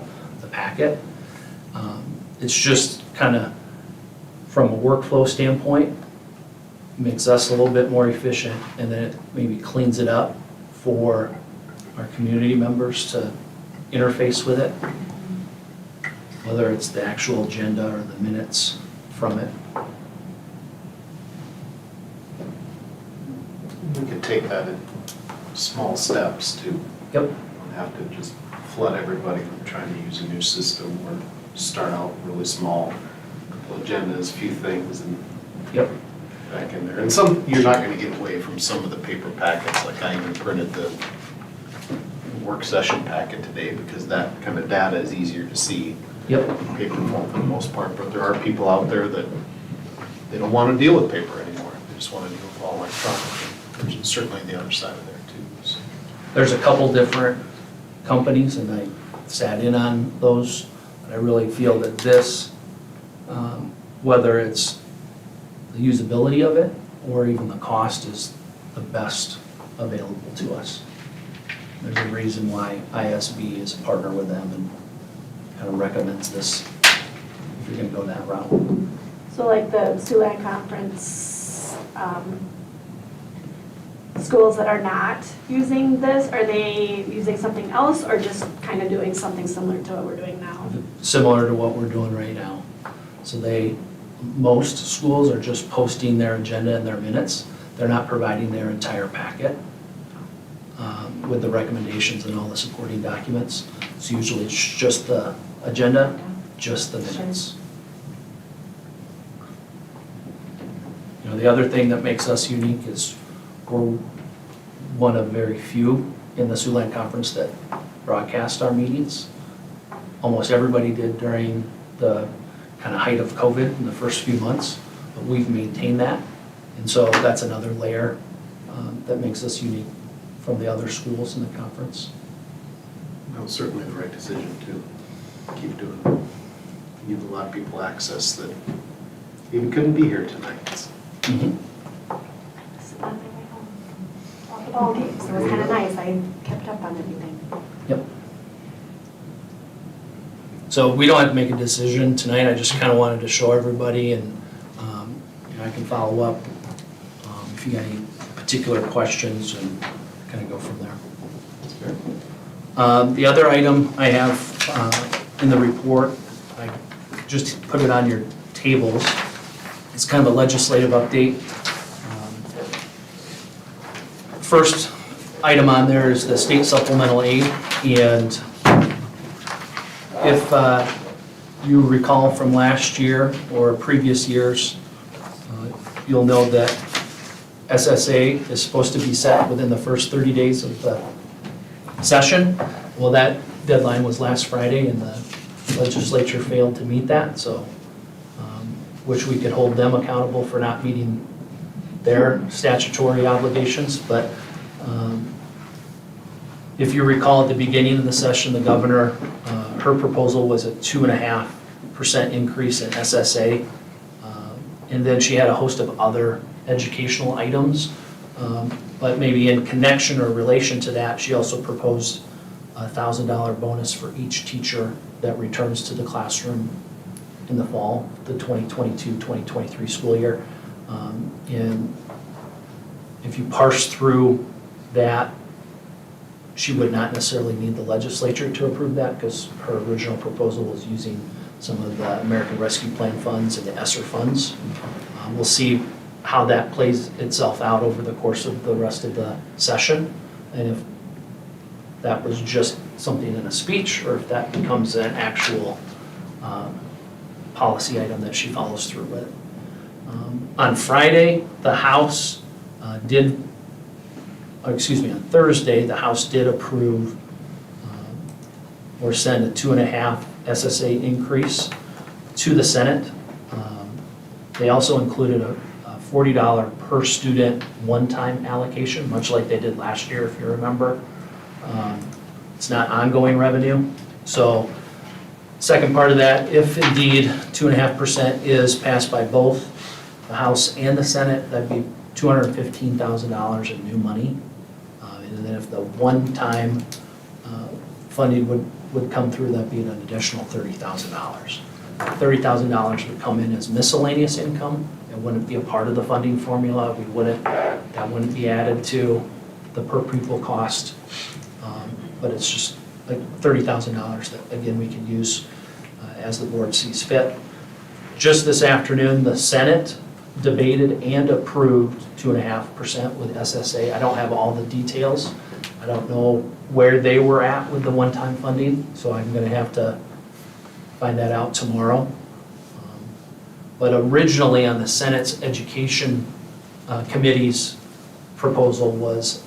S3: packet. It's just kind of, from a workflow standpoint, makes us a little bit more efficient, and then it maybe cleans it up for our community members to interface with it, whether it's the actual agenda or the minutes from it.
S1: We could take that in small steps too.
S3: Yep.
S1: Don't have to just flood everybody with trying to use a new system or start out really small. Couple agendas, few things, and
S3: Yep.
S1: back in there. And some, you're not gonna get away from some of the paper packets, like I even printed the work session packet today because that kind of data is easier to see
S3: Yep.
S1: in paper form for the most part. But there are people out there that they don't want to deal with paper anymore. They just want to deal with all electronic. There's certainly the other side of there too. So.
S3: There's a couple different companies, and I sat in on those, but I really feel that this, whether it's the usability of it or even the cost, is the best available to us. There's a reason why ISB is a partner with them and kind of recommends this if you're going to go that route.
S11: So like the Siouxland Conference, schools that are not using this, are they using something else or just kind of doing something similar to what we're doing now?
S3: Similar to what we're doing right now. So most schools are just posting their agenda and their minutes. They're not providing their entire packet with the recommendations and all the supporting documents. So usually it's just the agenda, just the minutes. You know, the other thing that makes us unique is we're one of very few in the Siouxland Conference that broadcast our meetings. Almost everybody did during the kind of height of COVID in the first few months, but we've maintained that. And so that's another layer that makes us unique from the other schools in the conference.
S1: That was certainly the right decision to keep doing it. Give a lot of people access that even couldn't be here tonight.
S3: Mm-hmm.
S11: Sit on my way home. All the ball games, it was kind of nice, I kept up on everything.
S3: Yep. So we don't have to make a decision tonight. I just kind of wanted to show everybody, and you know, I can follow up if you got any particular questions and kind of go from there. The other item I have in the report, I just put it on your tables. It's kind of a legislative update. First item on there is the state supplemental aid, and if you recall from last year or previous years, you'll know that SSA is supposed to be set within the first 30 days of the session. Well, that deadline was last Friday, and the legislature failed to meet that, so which we could hold them accountable for not meeting their statutory obligations. But if you recall at the beginning of the session, the governor, her proposal was a 2.5% increase in SSA. And then she had a host of other educational items. But maybe in connection or relation to that, she also proposed a $1,000 bonus for each teacher that returns to the classroom in the fall, the 2022-2023 school year. And if you parse through that, she would not necessarily need the legislature to approve that because her original proposal was using some of the American Rescue Plan funds and the ESSER funds. We'll see how that plays itself out over the course of the rest of the session, and if that was just something in a speech or if that becomes an actual policy item that she follows through with. On Friday, the House on Thursday, the House did approve or send a 2.5 SSA increase to the Senate. They also included a $40 per student one-time allocation, much like they did last year, if you remember. It's not ongoing revenue. So second part of that, if indeed 2.5% is passed by both the House and the Senate, that'd be $215,000 in new money And then if the one-time funding would come through, that'd be an additional $30,000. $30,000 would come in as miscellaneous income. It wouldn't be a part of the funding formula. That wouldn't be added to the per pupil cost. But it's just like $30,000 that, again, we can use as the board sees fit. Just this afternoon, the Senate debated and approved 2.5% with SSA. I don't have all the details. I don't know where they were at with the one-time funding, so I'm going to have to find that out tomorrow. But originally on the Senate's Education Committee's proposal was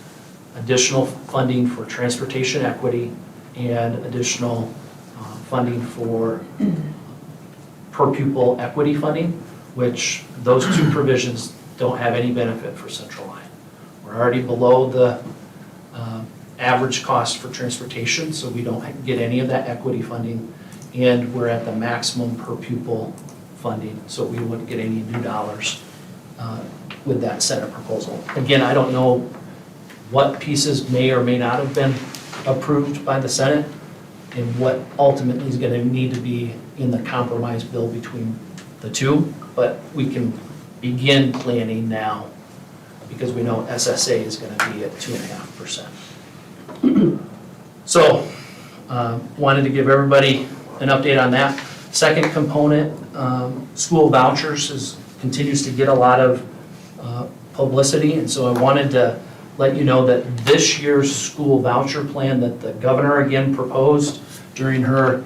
S3: additional funding for transportation equity and additional funding for per pupil equity funding, which those two provisions don't have any benefit for Central Lyon. We're already below the average cost for transportation, so we don't get any of that equity funding, and we're at the maximum per pupil funding, so we wouldn't get any new dollars with that Senate proposal. Again, I don't know what pieces may or may not have been approved by the Senate and what ultimately is going to need to be in the compromise bill between the two, but we can begin planning now because we know SSA is going to be at 2.5%. So, wanted to give everybody an update on that. Second component, school vouchers continues to get a lot of publicity, and so I wanted to let you know that this year's school voucher plan that the governor again proposed during her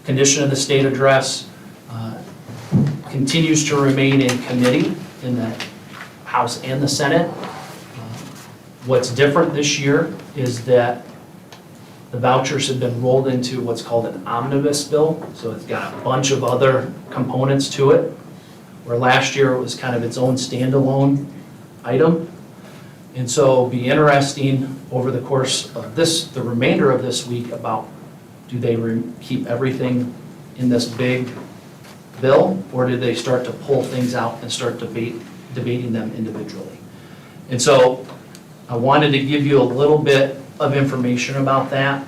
S3: condition of the state address continues to remain in committee in the House and the Senate. What's different this year is that the vouchers have been rolled into what's called an omnibus bill, so it's got a bunch of other components to it, where last year it was kind of its own standalone item. And so it'll be interesting over the course of the remainder of this week about do they keep everything in this big bill, or do they start to pull things out and start debating them individually? And so I wanted to give you a little bit of information about that.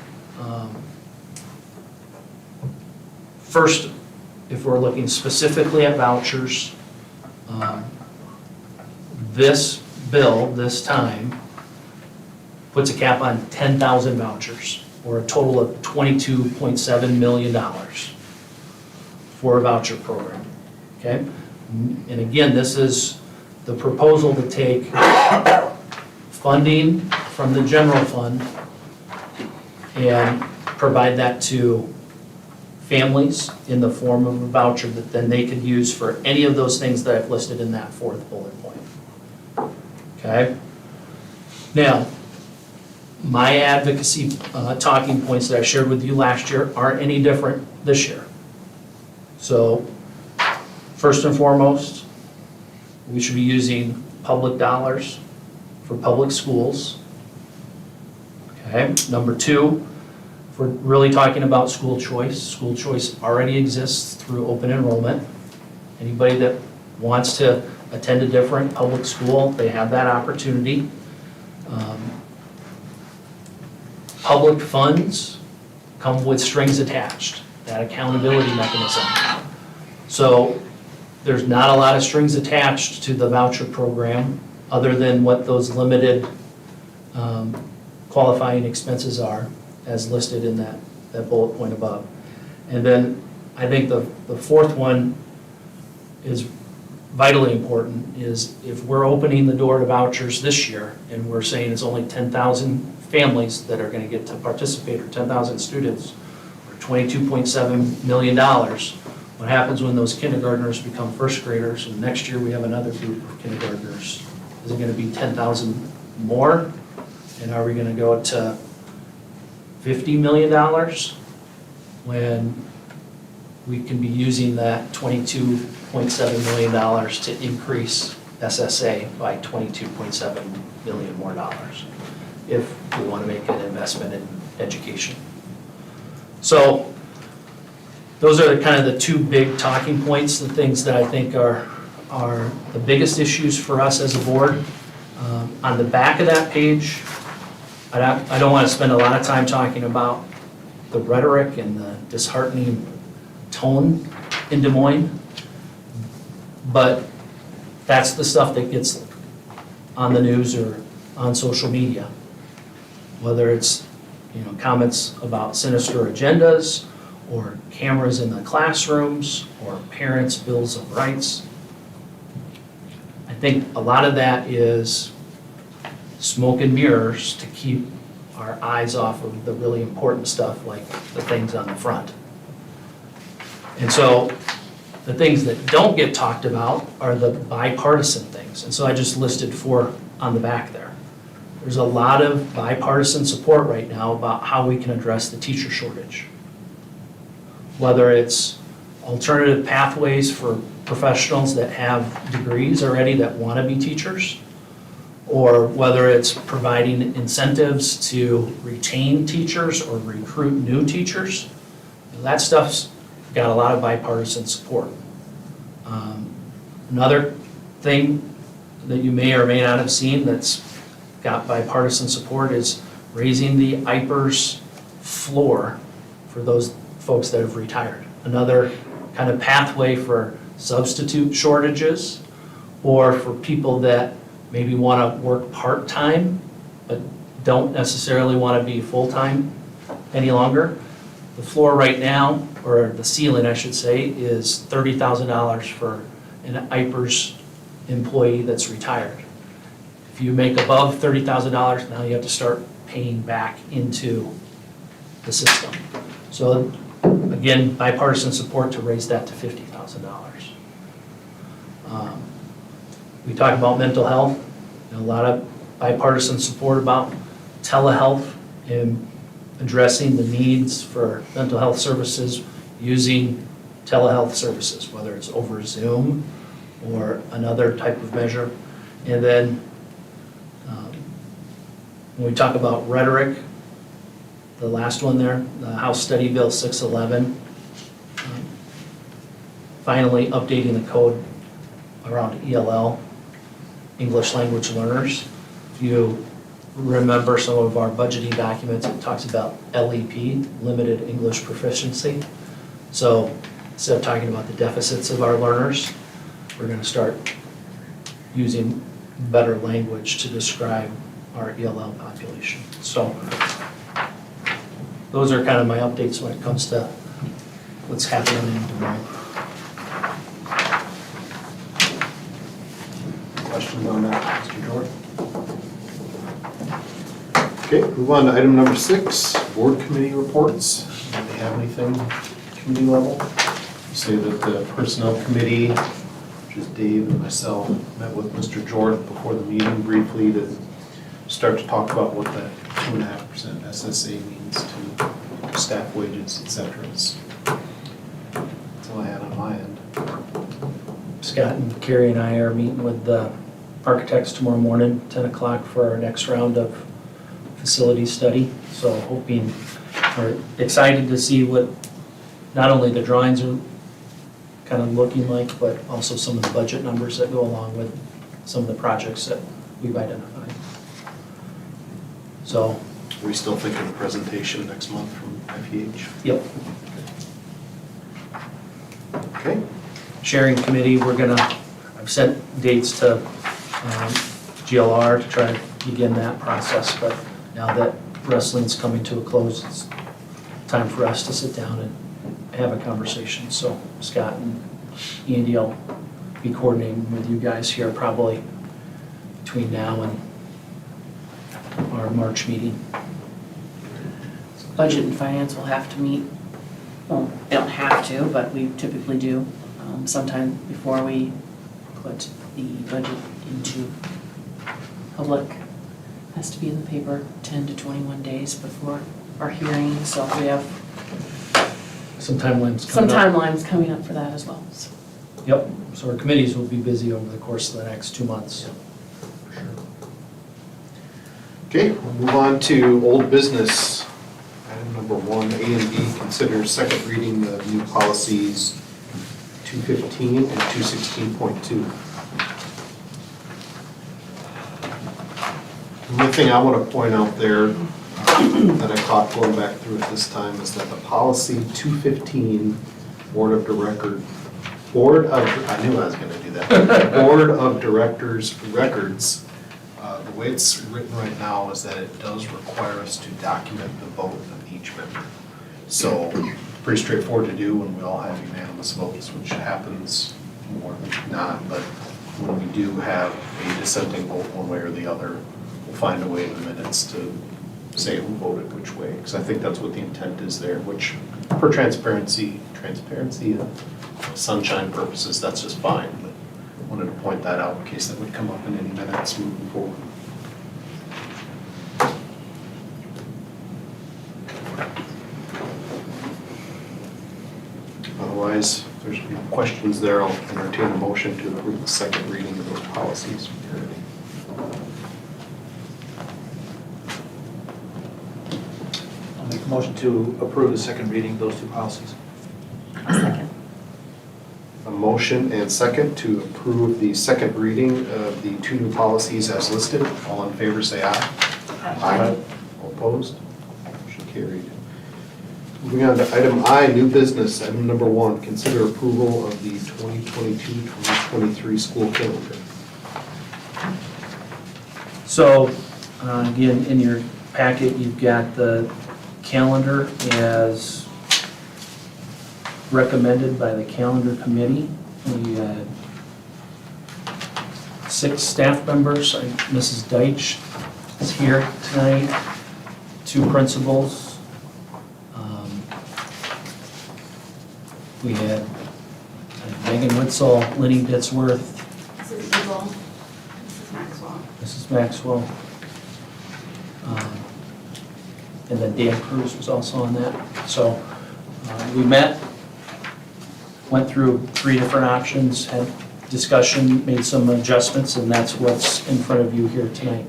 S3: First, if we're looking specifically at vouchers, this bill, this time, puts a cap on 10,000 vouchers, or a total of $22.7 million for a voucher program, okay? And again, this is the proposal to take funding from the general fund and provide that to families in the form of a voucher that then they could use for any of those things that I've listed in that fourth bullet point. Okay? Now, my advocacy talking points that I shared with you last year aren't any different this year. So, first and foremost, we should be using public dollars for public schools. Okay, number two, if we're really talking about school choice already exists through open enrollment. Anybody that wants to attend a different public school, they have that opportunity. Public funds come with strings attached, that accountability mechanism. So there's not a lot of strings attached to the voucher program other than what those limited qualifying expenses are as listed in that bullet point above. And then I think the fourth one is vitally important, is if we're opening the door to vouchers this year and we're saying it's only 10,000 families that are going to get to participate, or 10,000 students, or $22.7 million, what happens when those kindergartners become first graders and next year we have another group of kindergartners? Is it going to be 10,000 more? And are we going to go to $50 million when we can be using that $22.7 million to increase SSA by $22.7 million more dollars if we want to make an investment in education? So those are kind of the two big talking points, the things that I think are the biggest issues for us as a board. On the back of that page, I don't want to spend a lot of time talking about the rhetoric and the disheartening tone in Des Moines, but that's the stuff that gets on the news or on social media. Whether it's, comments about sinister agendas, or cameras in the classrooms, or parents' bills of rights. I think a lot of that is smoke and mirrors to keep our eyes off of the really important stuff, like the things on the front. And so the things that don't get talked about are the bipartisan things. And so I just listed 4 on the back there. There's a lot of bipartisan support right now about how we can address the teacher shortage. Whether it's alternative pathways for professionals that have degrees already that want to be teachers, or whether it's providing incentives to retain teachers or recruit new teachers. That stuff's got a lot of bipartisan support. Another thing that you may or may not have seen that's got bipartisan support is raising the IPERS floor for those folks that have retired. Another kind of pathway for substitute shortages, or for people that maybe want to work part-time but don't necessarily want to be full-time any longer. The floor right now, or the ceiling I should say, is $30,000 for an IPERS employee that's retired. If you make above $30,000, now you have to start paying back into the system. So again, bipartisan support to raise that to $50,000. We talk about mental health, and a lot of bipartisan support about telehealth and addressing the needs for mental health services using telehealth services, whether it's over Zoom or another type of measure. And then when we talk about rhetoric, the last one there, the House Study Bill 611, finally updating the code around ELL, English language learners. If you remember some of our budgeting documents, it talks about LEP, limited English proficiency. So instead of talking about the deficits of our learners, we're going to start using better language to describe our ELL population. So those are kind of my updates when it comes to what's happening in Des Moines.
S1: Questions on that, Mr. Jordan? Okay, move on to item number 6, board committee reports. Do they have anything committee level? You say that the personnel committee, which is Dave and myself, met with Mr. Jordan before the meeting briefly to start to talk about what that 2.5% SSA means to staff wages, et cetera. That's all I had on my end.
S3: Scott and Carrie and I are meeting with the architects tomorrow morning, 10 o'clock, for our next round of facility study. So hoping, or excited to see what not only the drawings are kind of looking like, but also some of the budget numbers that go along with some of the projects that we've identified. So.
S1: Are we still thinking of presentation next month from FEH?
S3: Yep.
S1: Okay.
S3: Sharing committee, I've set dates to GLR to try to begin that process, but now that wrestling's coming to a close, it's time for us to sit down and have a conversation. So Scott and Andy will be coordinating with you guys here probably between now and our March meeting.
S6: Budget and finance will have to meet, well, they don't have to, but we typically do, sometime before we put the budget into public. Has to be in the paper 10 to 21 days before our hearing, so we have
S3: Some timelines
S6: some
S3: coming up.
S6: timelines coming up for that as well. So.
S3: Yep, so our committees will be busy over the course of the next 2 months.
S1: Okay, we'll move on to old business. Item number 1, A and B, consider second reading of new policies 215 and 216.2. One thing I want to point out there that I caught going back through it this time is that the policy 215, I knew I was going to do that. Board of Directors records, the way it's written right now is that it does require us to document the vote of each member. So pretty straightforward to do when we all have unanimous votes, which happens more than not, but when we do have a dissenting vote one way or the other, we'll find a way in the minutes to say who voted which way, because I think that's what the intent is there, which for transparency, sunshine purposes, that's just fine, but I wanted to point that out in case that would come up in any minutes moving forward. Otherwise, if there's no questions there, I'll entertain a motion to approve the second reading of those policies.
S5: I'll make a motion to approve the second reading of those two policies.
S2: A second.
S1: A motion and second to approve the second reading of the two new policies as listed. All in favor, say aye. Aye. All opposed? Motion carried. Moving on to item I, new business, item number 1, consider approval of the 2022-2023 school calendar.
S3: So, again, in your packet, you've got the calendar as recommended by the calendar committee. We had 6 staff members. Mrs. Deitch is here tonight, 2 principals. We had Megan Witzel, Lenny Ditzworth,
S11: Mrs. Eagle, Mrs. Maxwell.
S3: Mrs. Maxwell. And then Dan Cruz was also on that. So we met, went through 3 different options, had discussion, made some adjustments, and that's what's in front of you here tonight.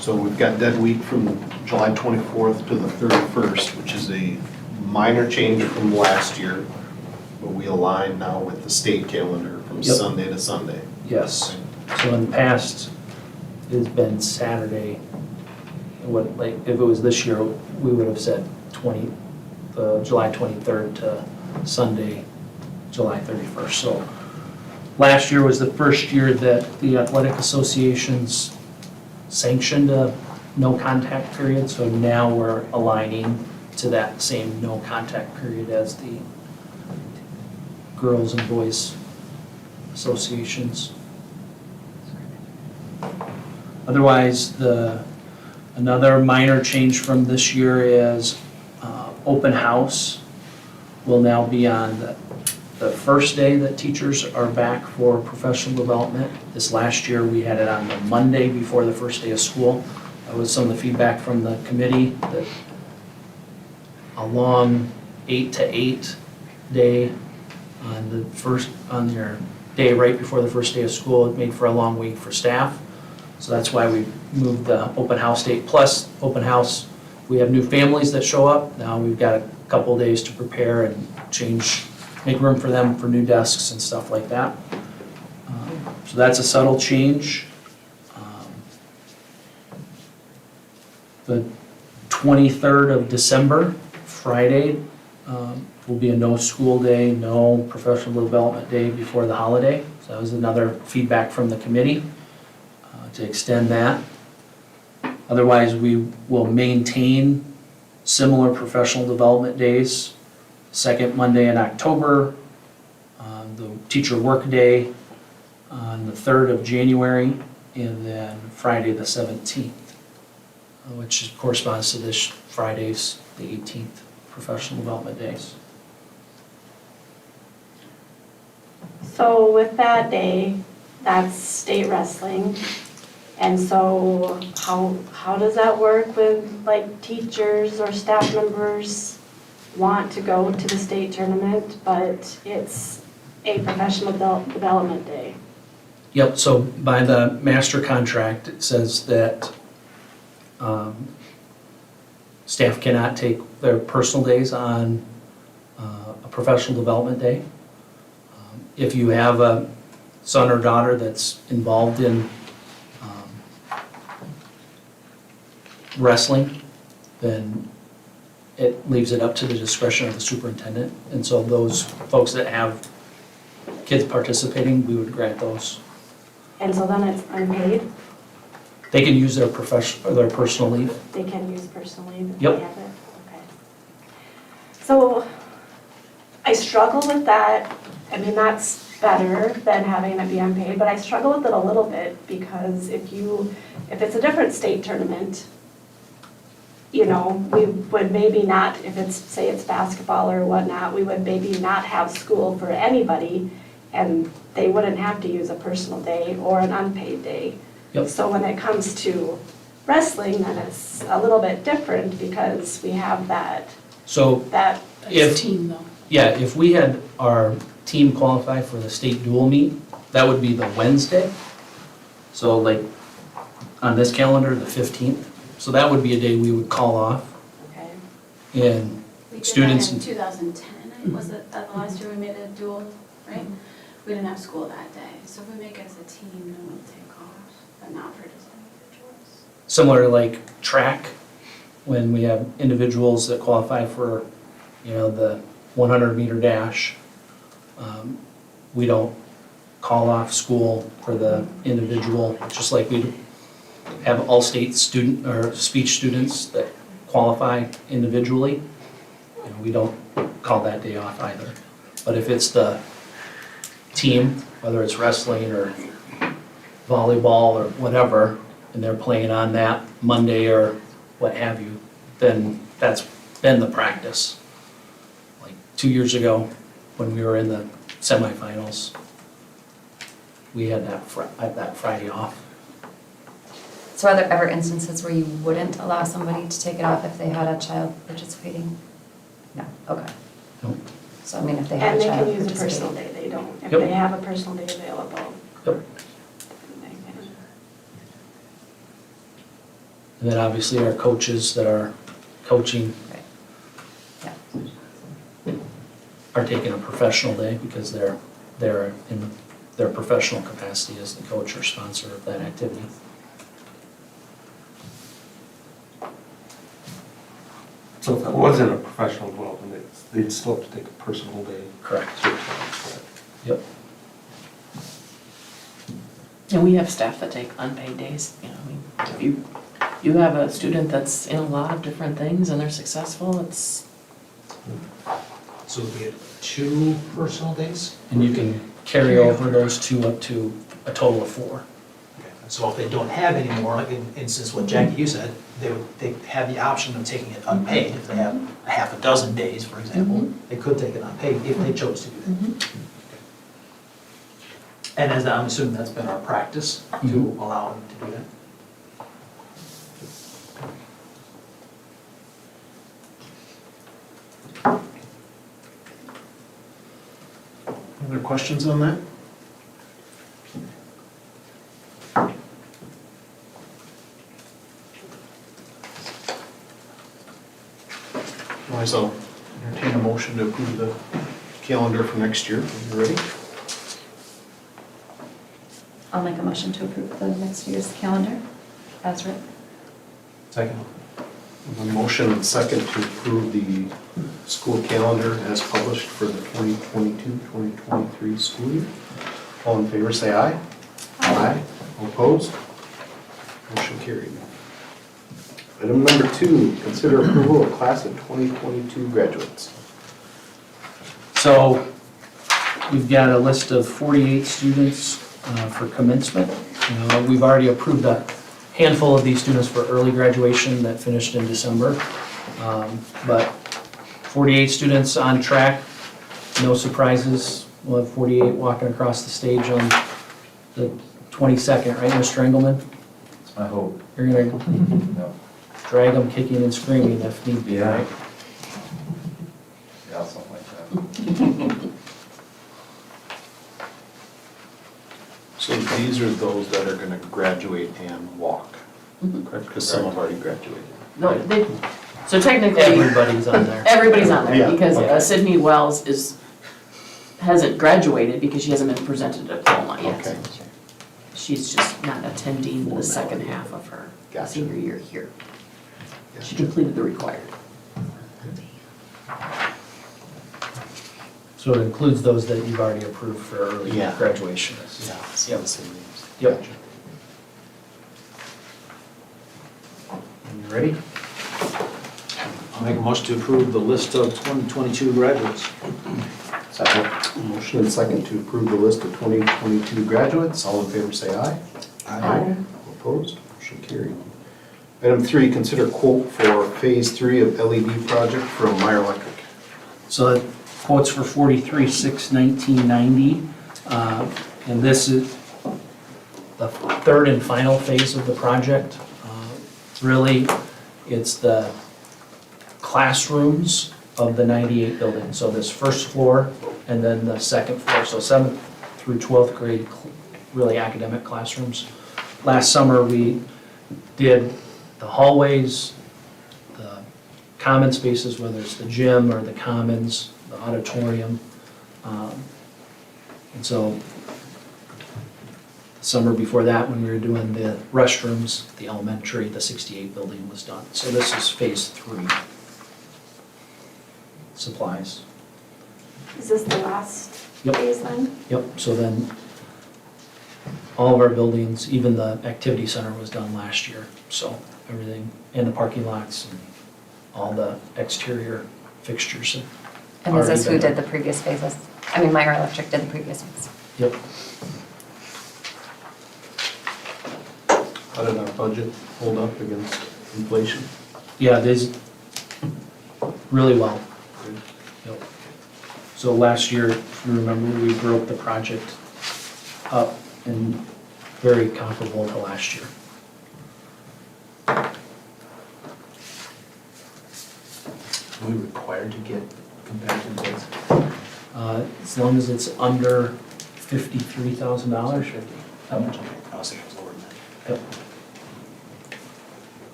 S1: So we've got dead week from July 24th to the 31st, which is a minor change from last year, but we align now with the state calendar from
S3: Yep.
S1: Sunday to Sunday.
S3: Yes. So in the past, it's been Saturday. Like, if it was this year, we would have said July 23rd to Sunday, July 31st. So last year was the first year that the athletic associations sanctioned a no contact period, so now we're aligning to that same no contact period as the girls and boys associations. Otherwise, another minor change from this year is open house will now be on the first day that teachers are back for professional development. This last year, we had it on the Monday before the first day of school. That was some of the feedback from the committee, that a long 8 to 8 day on your day right before the first day of school, it made for a long week for staff. So that's why we moved the open house date. Plus, open house, we have new families that show up. Now we've got a couple days to prepare and make room for them for new desks and stuff like that. So that's a subtle change. The 23rd of December, Friday, will be a no school day, no professional development day before the holiday. So that was another feedback from the committee to extend that. Otherwise, we will maintain similar professional development days. Second Monday in October, the teacher work day on the 3rd of January, and then Friday the 17th, which corresponds to this Friday's, the 18th, professional development days.
S11: So with that day, that's state wrestling. And so how does that work with like teachers or staff members want to go to the state tournament, but it's a professional development day?
S3: Yep, so by the master contract, it says that Staff cannot take their personal days on a professional development day. If you have a son or daughter that's involved in wrestling, then it leaves it up to the discretion of the superintendent. And so those folks that have kids participating, we would grant those.
S11: And so then it's unpaid?
S3: They can use their their personal leave.
S11: They can use personal leave if
S3: Yep.
S11: they have it? Okay. So I struggle with that. I mean, that's better than having it be unpaid, but I struggle with it a little bit because if it's a different state tournament, you know, we would maybe not, if it's, say it's basketball or whatnot, we would maybe not have school for anybody and they wouldn't have to use a personal day or an unpaid day.
S3: Yep.
S11: So when it comes to wrestling, then it's a little bit different because we have that
S3: So
S11: that
S3: if,
S6: Team though.
S3: yeah, if we had our team qualify for the state dual meet, that would be the Wednesday. So like on this calendar, the 15th. So that would be a day we would call off.
S11: okay.
S3: And
S12: We did
S3: students.
S12: that in 2010, was it that the last year we made a dual, right? We didn't have school that day, so if we make it as a team, no one will take off, but not for just individuals.
S3: Similar to like track, when we have individuals that qualify for, you know, the 100-meter dash, we don't call off school for the individual, just like we have all-state student or speech students that qualify individually. You know, we don't call that day off either. But if it's the team, whether it's wrestling or volleyball or whatever, and they're playing on that Monday or what have you, then that's been the practice. Like 2 years ago, when we were in the semifinals, we had that Friday off.
S2: So are there ever instances where you wouldn't allow somebody to take it off if they had a child participating? No, okay.
S3: Nope.
S2: So I mean, if they had
S11: And
S2: a
S11: they
S2: child
S11: can use a
S2: participating.
S11: personal day, they don't. If
S3: Yep.
S11: they have a personal day available.
S3: Yep.
S11: then they can.
S3: And then obviously our coaches that are coaching
S2: Yeah.
S3: are taking a professional day because they're in their professional capacity as the coach or sponsor of that activity.
S13: So if it wasn't a professional development, they'd still have to take a personal day.
S3: Correct. Yep.
S6: And we have staff that take unpaid days, you know, I mean, if you have a student that's in a lot of different things and they're successful, it's,
S5: So we get 2 personal days?
S3: And you can carry over those two up to a total of 4.
S5: Okay. So if they don't have any more, like in instance what Jackie, you said, they have the option of taking it unpaid. If they have a half a dozen days, for example, they could take it unpaid if they chose to do that. And as I'm assuming that's been our practice to allow them to do that.
S1: Other questions on that? Otherwise, I'll entertain a motion to approve the calendar for next year. Are you ready?
S2: I'll make a motion to approve the next year's calendar as written.
S5: Second.
S1: A motion and second to approve the school calendar as published for the 2022-2023 school year. All in favor, say aye. Aye. All opposed? Motion carried. Item number 2, consider approval of class of 2022 graduates.
S3: So we've got a list of 48 students for commencement. We've already approved a handful of these students for early graduation that finished in December. But 48 students on track, no surprises. We'll have 48 walking across the stage on the 22nd, right, Mr. Engelman?
S7: That's my hope.
S3: You're gonna
S7: No.
S3: drag them kicking and screaming if need be, right?
S7: Yeah, something like that.
S1: So these are those that are going to graduate and walk, correct? Because some have already graduated.
S6: no, So technically,
S3: Everybody's on there.
S6: everybody's on
S1: Yeah,
S6: there because
S1: okay.
S6: Sydney Wells hasn't graduated because she hasn't been presented a diploma yet.
S1: Okay.
S6: She's just not attending the second half of her
S1: Gotcha.
S6: senior year here. She
S1: Gotcha.
S6: completed the required.
S3: So it includes those that you've already approved for early
S1: Yeah.
S3: graduation.
S1: Yeah, see the same names.
S3: Yep.
S1: Gotcha. You ready?
S5: I'll make a motion to approve the list of 2022 graduates.
S1: Second. Motion and second to approve the list of 2022 graduates. All in favor, say aye.
S11: Aye.
S1: All opposed? Motion carried. Item 3, consider quote for Phase 3 of LED project from Meyer Electric.
S3: So it quotes for $43,619.90. And this is the third and final phase of the project. Really, it's the classrooms of the 98 buildings. So this first floor and then the second floor. So 7th through 12th grade, really academic classrooms. Last summer, we did the hallways, the common spaces, whether it's the gym or the commons, the auditorium. And so the summer before that, when we were doing the restrooms, the elementary, the 68 building was done. So this is phase 3. Supplies.
S11: Is this the last
S3: Yep.
S11: phase then?
S3: Yep, so then all of our buildings, even the activity center was done last year. So everything, and the parking lots and all the exterior fixtures.
S2: And is this
S3: already
S2: who
S3: been-
S2: did the previous phases? I mean, Meyer Electric did the previous ones.
S3: Yep.
S1: How did our budget hold up against inflation?
S3: Yeah, it is really well. Yep. So last year, if you remember, we broke the project up and very comparable to last year.
S5: Are we required to get competitive bids?
S3: As long as it's under $53,000.
S5: 50. How much? Okay, I was thinking it was lower than that.
S3: Yep.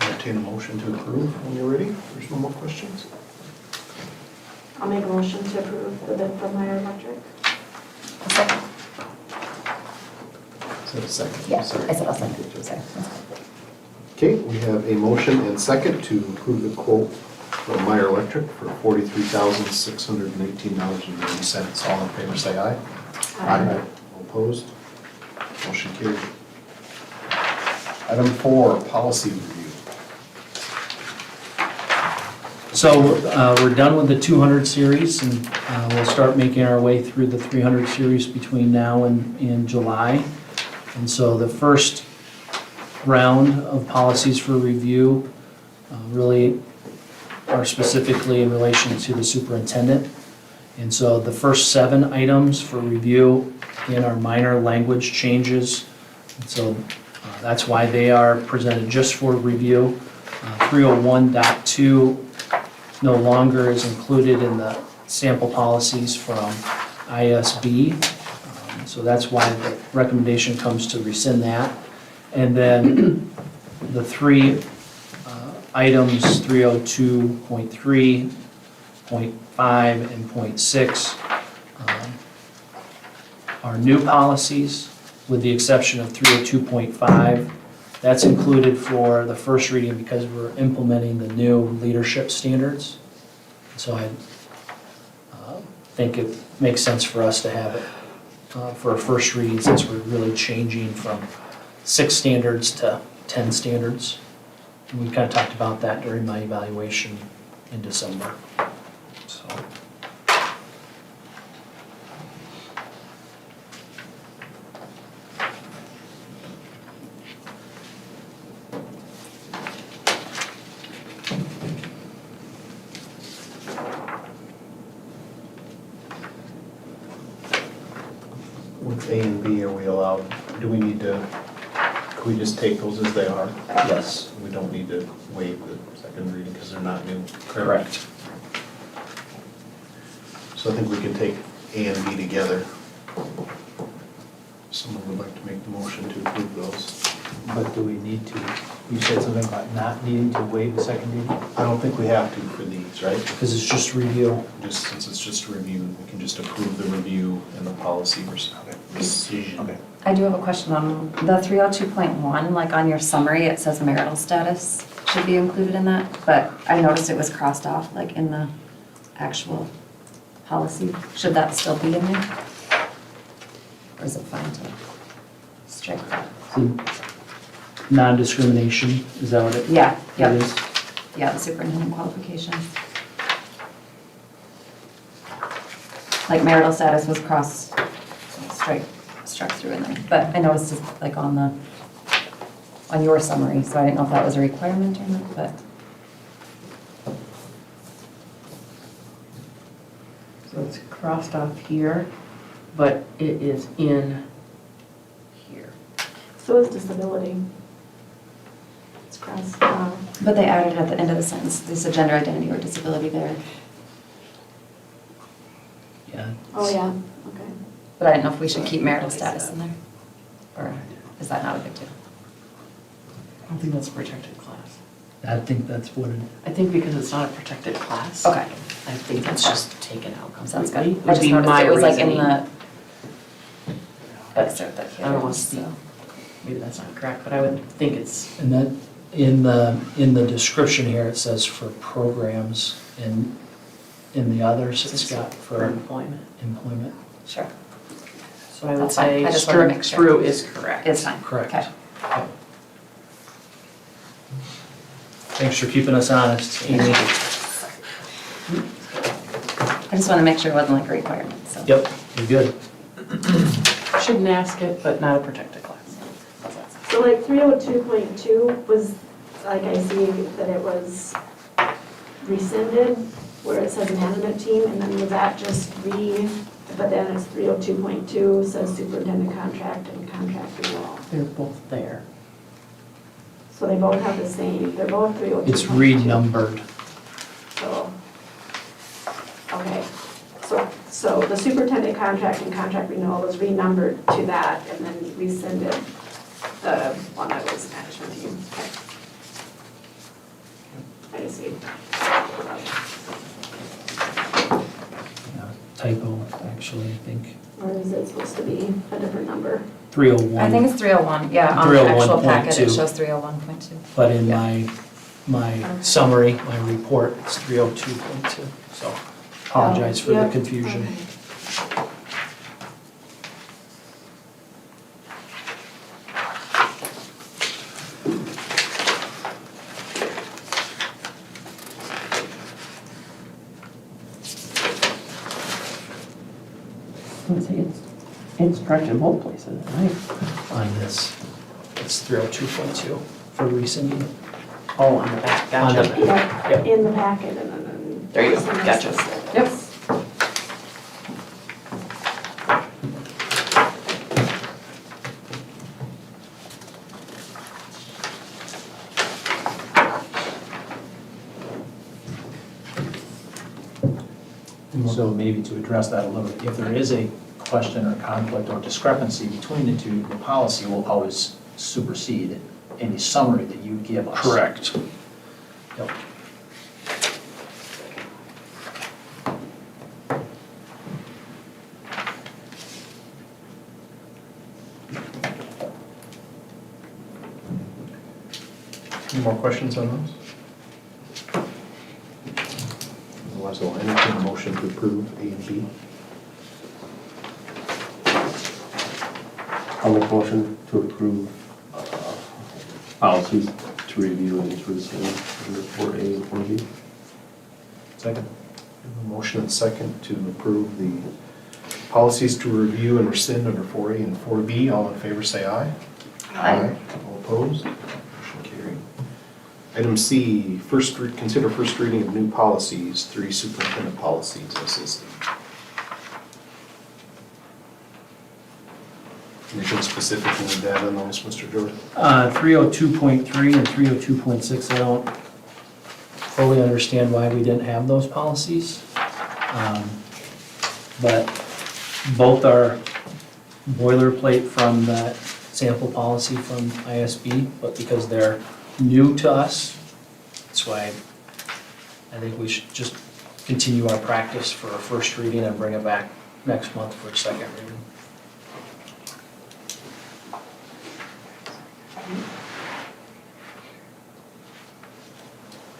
S1: Entertain a motion to approve when you're ready. There's no more questions.
S11: I'll make a motion to approve the bid from Meyer Electric.
S2: A second.
S1: Is that a second?
S2: Yeah,
S1: Sorry.
S2: I said I'll second. Sorry.
S1: Okay, we have a motion and second to approve the quote from Meyer Electric for $43,619.90. All in favor, say aye. All opposed? Motion carried. Item 4, policy review.
S3: So we're done with the 200 series, and we'll start making our way through the 300 series between now and July. And so the first round of policies for review really are specifically in relation to the superintendent. And so the first 7 items for review in our minor language changes. And so that's why they are presented just for review. 301.2 no longer is included in the sample policies from ISB. So that's why the recommendation comes to rescind that. And then the 3 items, 302.3, .5, and .6, are new policies, with the exception of 302.5. That's included for the first reading because we're implementing the new leadership standards. So I think it makes sense for us to have it for a first reading, since we're really changing from 6 standards to 10 standards. And we kind of talked about that during my evaluation in December. So.
S1: With A and B, are we allowed, do we need to, can we just take those as they are?
S3: Yes.
S1: We don't need to waive the second reading because they're not new.
S3: Correct.
S1: So I think we can take A and B together. Someone would like to make the motion to approve those.
S5: But do we need to, you said something about not needing to waive the second reading?
S1: I don't think we have to for these, right?
S3: Because it's just review.
S1: Just, since it's just a review, we can just approve the review and the policy rescission.
S5: Okay.
S2: I do have a question on the 302.1, like on your summary, it says marital status should be included in that, but I noticed it was crossed off, like in the actual policy. Should that still be in there? Or is it fine to strike that?
S3: Non-discrimination, is that what it
S2: Yeah,
S3: it
S2: yeah,
S3: is?
S2: yeah, the superintendent qualifications. Like marital status was struck through in there, but I noticed it's like on your summary, so I didn't know if that was a requirement or not, but.
S6: So it's crossed off here, but it is in here.
S11: So is disability. It's crossed,
S2: But they added at the end of the sentence, they said gender identity or disability there,
S3: Yeah.
S11: oh yeah, okay.
S2: but I didn't know if we should keep marital status in there, or is that not a big deal?
S6: I don't think that's a protected class.
S3: I think that's what it,
S6: I think because it's not a protected class.
S2: Okay.
S6: I think that's just taken out
S2: Sounds
S6: completely.
S2: good. I
S6: Would
S2: just
S6: be
S2: noticed
S6: my
S2: it was like in
S6: reasoning.
S2: the
S6: But
S2: excerpt that
S6: I don't want to
S2: so.
S6: speak, maybe that's not correct, but I would think it's,
S3: and that, in the description here, it says for programs, and in the others, it's got
S6: for
S3: for
S6: employment.
S3: employment.
S2: Sure,
S6: So I would
S2: That's fine.
S6: say
S2: I just wanted to
S6: strict
S2: make sure.
S6: through is correct.
S2: it's fine.
S3: Correct.
S2: Okay.
S3: Thanks for keeping us honest, Amy.
S2: I just want to make sure it wasn't like a requirement, so.
S3: Yep, you're good.
S6: Shouldn't ask it, but not a protected class. How's that sound?
S11: So like 302.2 was, like I see that it was rescinded, where it says management team, and then was that just but then it's 302.2 says superintendent contract and contract renewal.
S6: They're both there.
S11: So they both have the same, they're both 302.2.
S3: It's renumbered.
S11: So, okay, so the superintendent contract and contract renewal was renumbered to that and then rescinded the one that was management team. Okay. I see.
S3: Typo, actually, I think.
S11: Or is it supposed to be a different number?
S3: 301.
S2: I think it's 301, yeah, on the actual packet, it
S3: 301.2.
S2: shows 301.2.
S3: But in my summary, my report, it's 302.2. So apologize for the
S11: Yep.
S3: confusion.
S11: Okay.
S6: It's correct in both places, right?
S3: On this, it's 302.2 for rescinding.
S6: Oh, on the back,
S3: On the-
S6: gotcha.
S11: Yeah,
S3: Yep.
S11: in the packet and then.
S6: There you go, gotcha. Yep.
S5: So maybe to address that a little bit, if there is a question or conflict or discrepancy between the two, the policy will always supersede any summary that you give us.
S3: Correct. Yep.
S1: Any more questions on those? Otherwise, I'll entertain a motion to approve A and B.
S13: I'll make a motion to approve policies to review and to rescind under 4A and 4B.
S1: Second. A motion and second to approve the policies to review and rescind under 4A and 4B. All in favor, say aye.
S2: Aye.
S1: All opposed? Motion carried. Item C, consider first reading of new policies, 3 superintendent policies as listed. Anything specific you need to add on those, Mr. Jordan?
S3: 302.3 and 302.6, I don't fully understand why we didn't have those policies. But both are boilerplate from that sample policy from ISB, but because they're new to us, that's why I think we should just continue our practice for a first reading and bring it back next month for a second reading.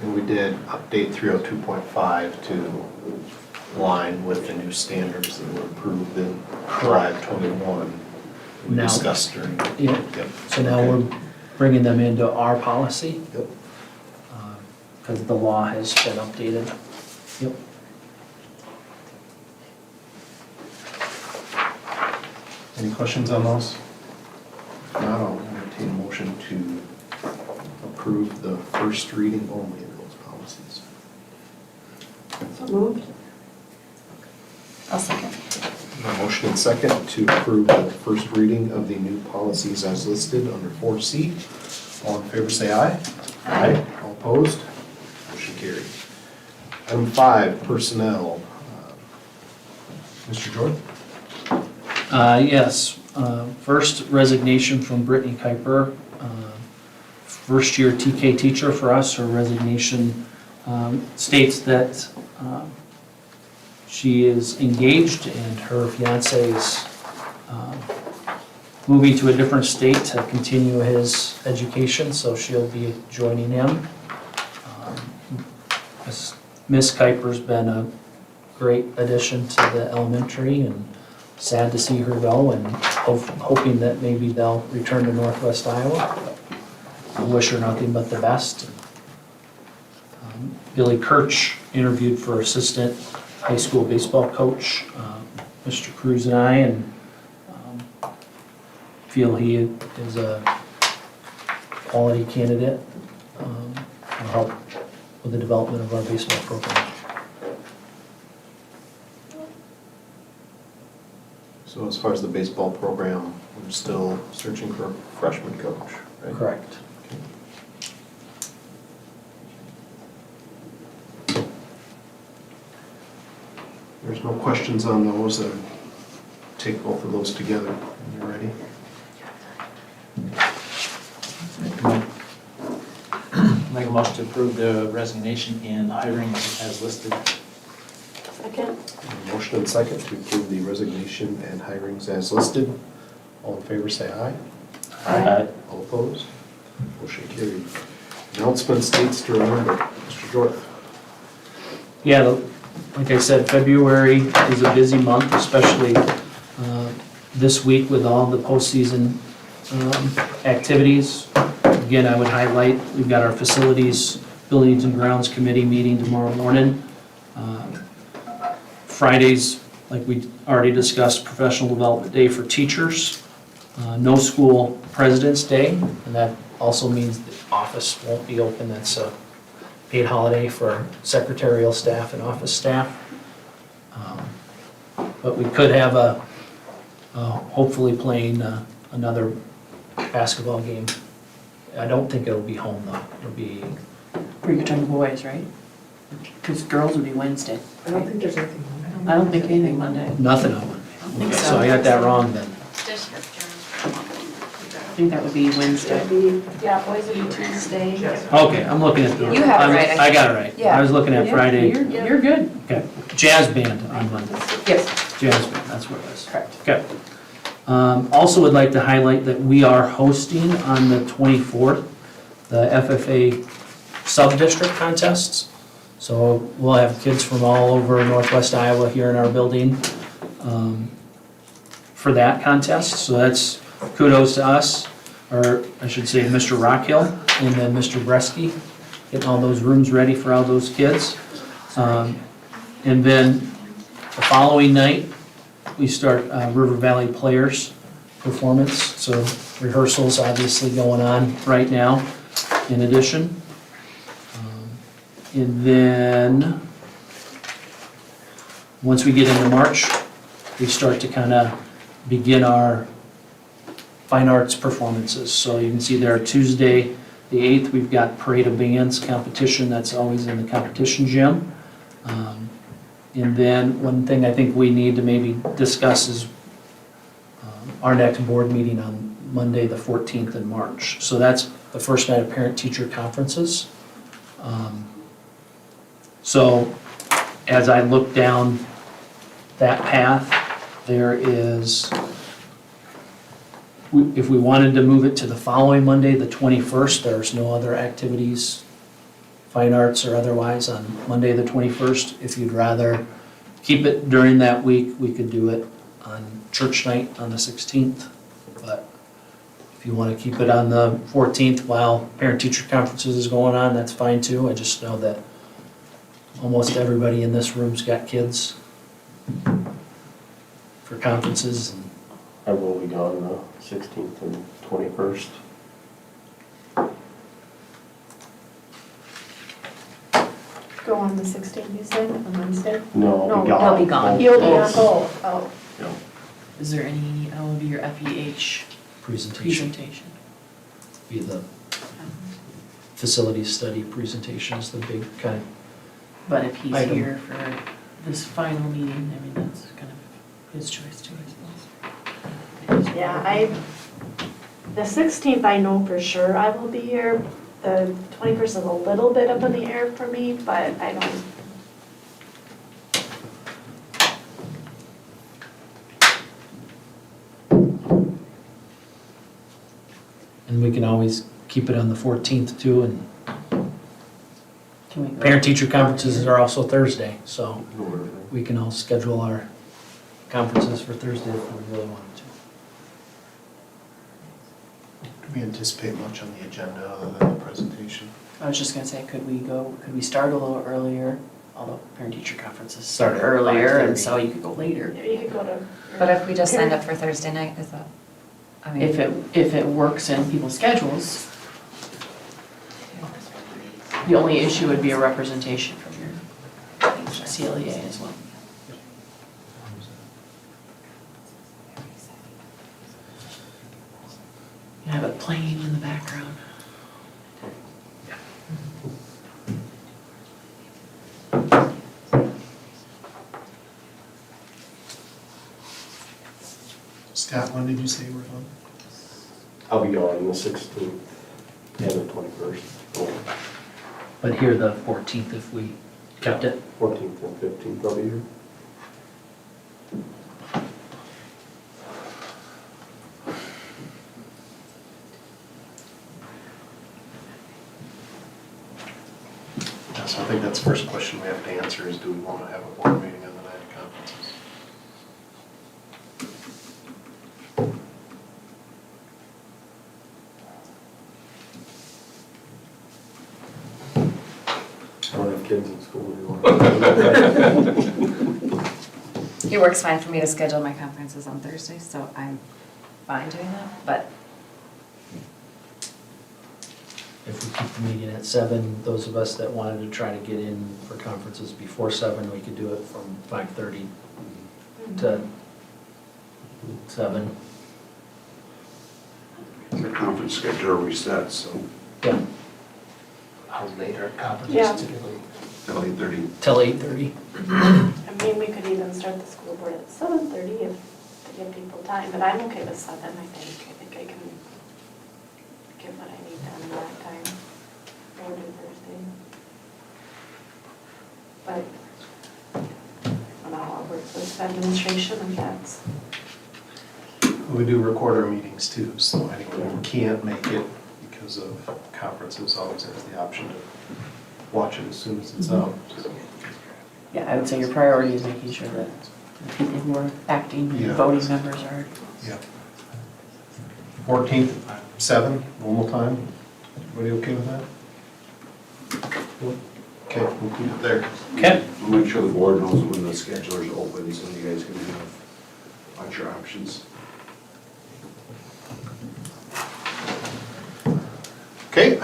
S1: And we did update 302.5 to align with the new standards that were approved in July of '21. We
S3: Now-
S1: discussed during.
S3: Yeah.
S1: Yep.
S3: So now we're bringing them into our policy,
S1: Yep.
S3: because the law has been updated. Yep.
S1: Any questions on those? If not, I'll entertain a motion to approve the first reading only of those policies.
S11: So moved.
S2: I'll second.
S1: A motion and second to approve the first reading of the new policies as listed under 4C. All in favor say aye. Aye. All opposed? Motion carried. Item 5, personnel. Mr. Jordan?
S3: Yes, first resignation from Brittany Kuiper, first-year TK teacher for us. Her resignation states that she is engaged and her fiance is moving to a different state to continue his education, so she'll be joining him. Miss Kuiper's been a great addition to the elementary, and sad to see her go, and hoping that maybe they'll return to Northwest Iowa. I wish her nothing but the best. Billy Kirch interviewed for assistant high school baseball coach, Mr. Cruz and I, and feel he is a quality candidate. Will help with the development of our baseball program.
S1: So as far as the baseball program, we're still searching for a freshman coach, right?
S3: Correct.
S1: There's no questions on those. Take both of those together when you're ready.
S5: Make a motion to approve the resignation and hiring as listed.
S11: Second.
S1: A motion and second to approve the resignation and hirings as listed. All in favor say aye.
S11: Aye.
S1: All opposed? Motion carried. Announcements, dates to remember. Mr. Jordan?
S3: Yeah, like I said, February is a busy month, especially this week with all the postseason activities. Again, I would highlight, we've got our facilities, buildings and grounds committee meeting tomorrow morning. Fridays, like we already discussed, professional development day for teachers. No school President's Day, and that also means the office won't be open. That's a paid holiday for secretarial staff and office staff. But we could have hopefully playing another basketball game. I don't think it'll be home though. It'll be,
S6: For your turn, boys, right? Because girls would be Wednesday.
S9: I don't think there's anything.
S6: I don't think anything Monday.
S3: nothing on Monday.
S6: think
S3: Okay,
S6: so.
S3: so I got that wrong then.
S12: Just for
S6: I think that would be Wednesday.
S11: Yeah, boys would be Tuesday.
S3: Okay, I'm looking at the.
S2: You have it right, I
S3: I got it right.
S2: Yeah.
S3: I was looking at Friday.
S6: You're good.
S3: Okay, jazz band on Monday.
S2: Yes.
S3: Jazz band, that's what it was.
S2: Correct.
S3: Okay. Also would like to highlight that we are hosting on the 24th, the FFA sub-district contests. So we'll have kids from all over Northwest Iowa here in our building for that contest. So that's kudos to us, or I should say Mr. Rockhill and then Mr. Bresky, getting all those rooms ready for all those kids. And then the following night, we start River Valley Players performance. So rehearsals obviously going on right now in addition. And then, once we get into March, we start to kind of begin our fine arts performances. So you can see there, Tuesday, the 8th, we've got Parade of Bands competition. That's always in the competition gym. And then, one thing I think we need to maybe discuss is our next board meeting on Monday, the 14th in March. So that's the first night of parent-teacher conferences. So as I look down that path, there is, if we wanted to move it to the following Monday, the 21st, there's no other activities, fine arts or otherwise, on Monday, the 21st. If you'd rather keep it during that week, we could do it on church night on the 16th. But if you want to keep it on the 14th while parent-teacher conferences is going on, that's fine too. I just know that almost everybody in this room's got kids for conferences. And
S13: I will be gone the 16th and 21st.
S11: Go on the 16th, you said, on Wednesday?
S13: No,
S11: No,
S13: I'll be gone.
S2: he'll be gone.
S11: You'll be on both, oh.
S6: Is there any, will be your FEH
S3: presentation,
S6: presentation?
S3: be the facility study presentation is the big kind of,
S6: But if he's
S3: Item.
S6: here for this final meeting, I mean, that's kind of his choice too, I suppose.
S11: Yeah, the 16th I know for sure I will be here. The 21st is a little bit up in the air for me, but I don't.
S3: and we can always keep it on the 14th too. And
S6: Can we go?
S3: parent-teacher conferences are also Thursday, so we can all schedule our conferences for Thursday if we really wanted to.
S1: Do we anticipate much on the agenda other than the presentation?
S6: I was just gonna say, could we start a little earlier? Although parent-teacher conferences
S1: Start
S6: start
S1: at
S6: earlier, and
S1: 5:30.
S6: so you could go later.
S11: You could go to.
S2: But if we just signed up for Thursday night, is that, I mean.
S6: If it works in people's schedules, the only issue would be a representation from your CLEA as well. You have it playing in the background.
S1: Scott, when did you say you were on?
S13: I'll be gone the 16th and the 21st.
S3: But here the 14th if we kept it.
S13: 14th and 15th I'll be here.
S1: Yeah, so I think that's the first question we have to answer is, do we want to have a board meeting on the night of conferences?
S13: I don't have kids in school anymore.
S2: It works fine for me to schedule my conferences on Thursday, so I'm fine doing that, but
S3: If we keep the meeting at 7, those of us that wanted to try to get in for conferences before 7, we could do it from 5:30 to 7.
S10: The conference schedule resets, so
S3: Yeah,
S5: How late are conferences
S11: Yeah.
S5: typically?
S10: till 8:30.
S3: till 8:30.
S11: I mean, we could even start the school board at 7:30 if, to give people time, but I'm okay with 7, I think. I think I can get what I need done in that time. Or do Thursday. But, I don't know, I'll work with administration if that's.
S1: We do record our meetings too, so anyone who can't make it because of conferences always has the option to watch it as soon as it's out.
S6: Yeah, I would say your priority is making sure that the people who are acting
S1: Yeah.
S6: voting members are.
S1: Yeah. 14th, 7, normal time. Everybody okay with that? Okay, we'll keep it there.
S3: Okay.
S10: We'll make sure the board knows when the scheduler's open, so you guys can have, watch your options.
S1: Okay.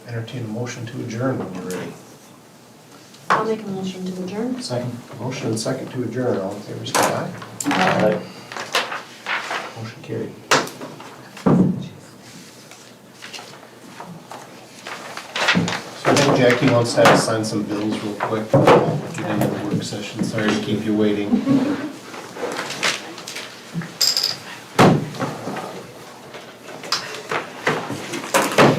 S1: Entertain a motion to adjourn when you're ready.
S11: I'll make a motion to adjourn.
S1: Second. Motion and second to adjourn. All in favor, say aye. Motion carried. So I think Jackie wants to have us sign some bills real quick. We'll get into the work session. Sorry to keep you waiting.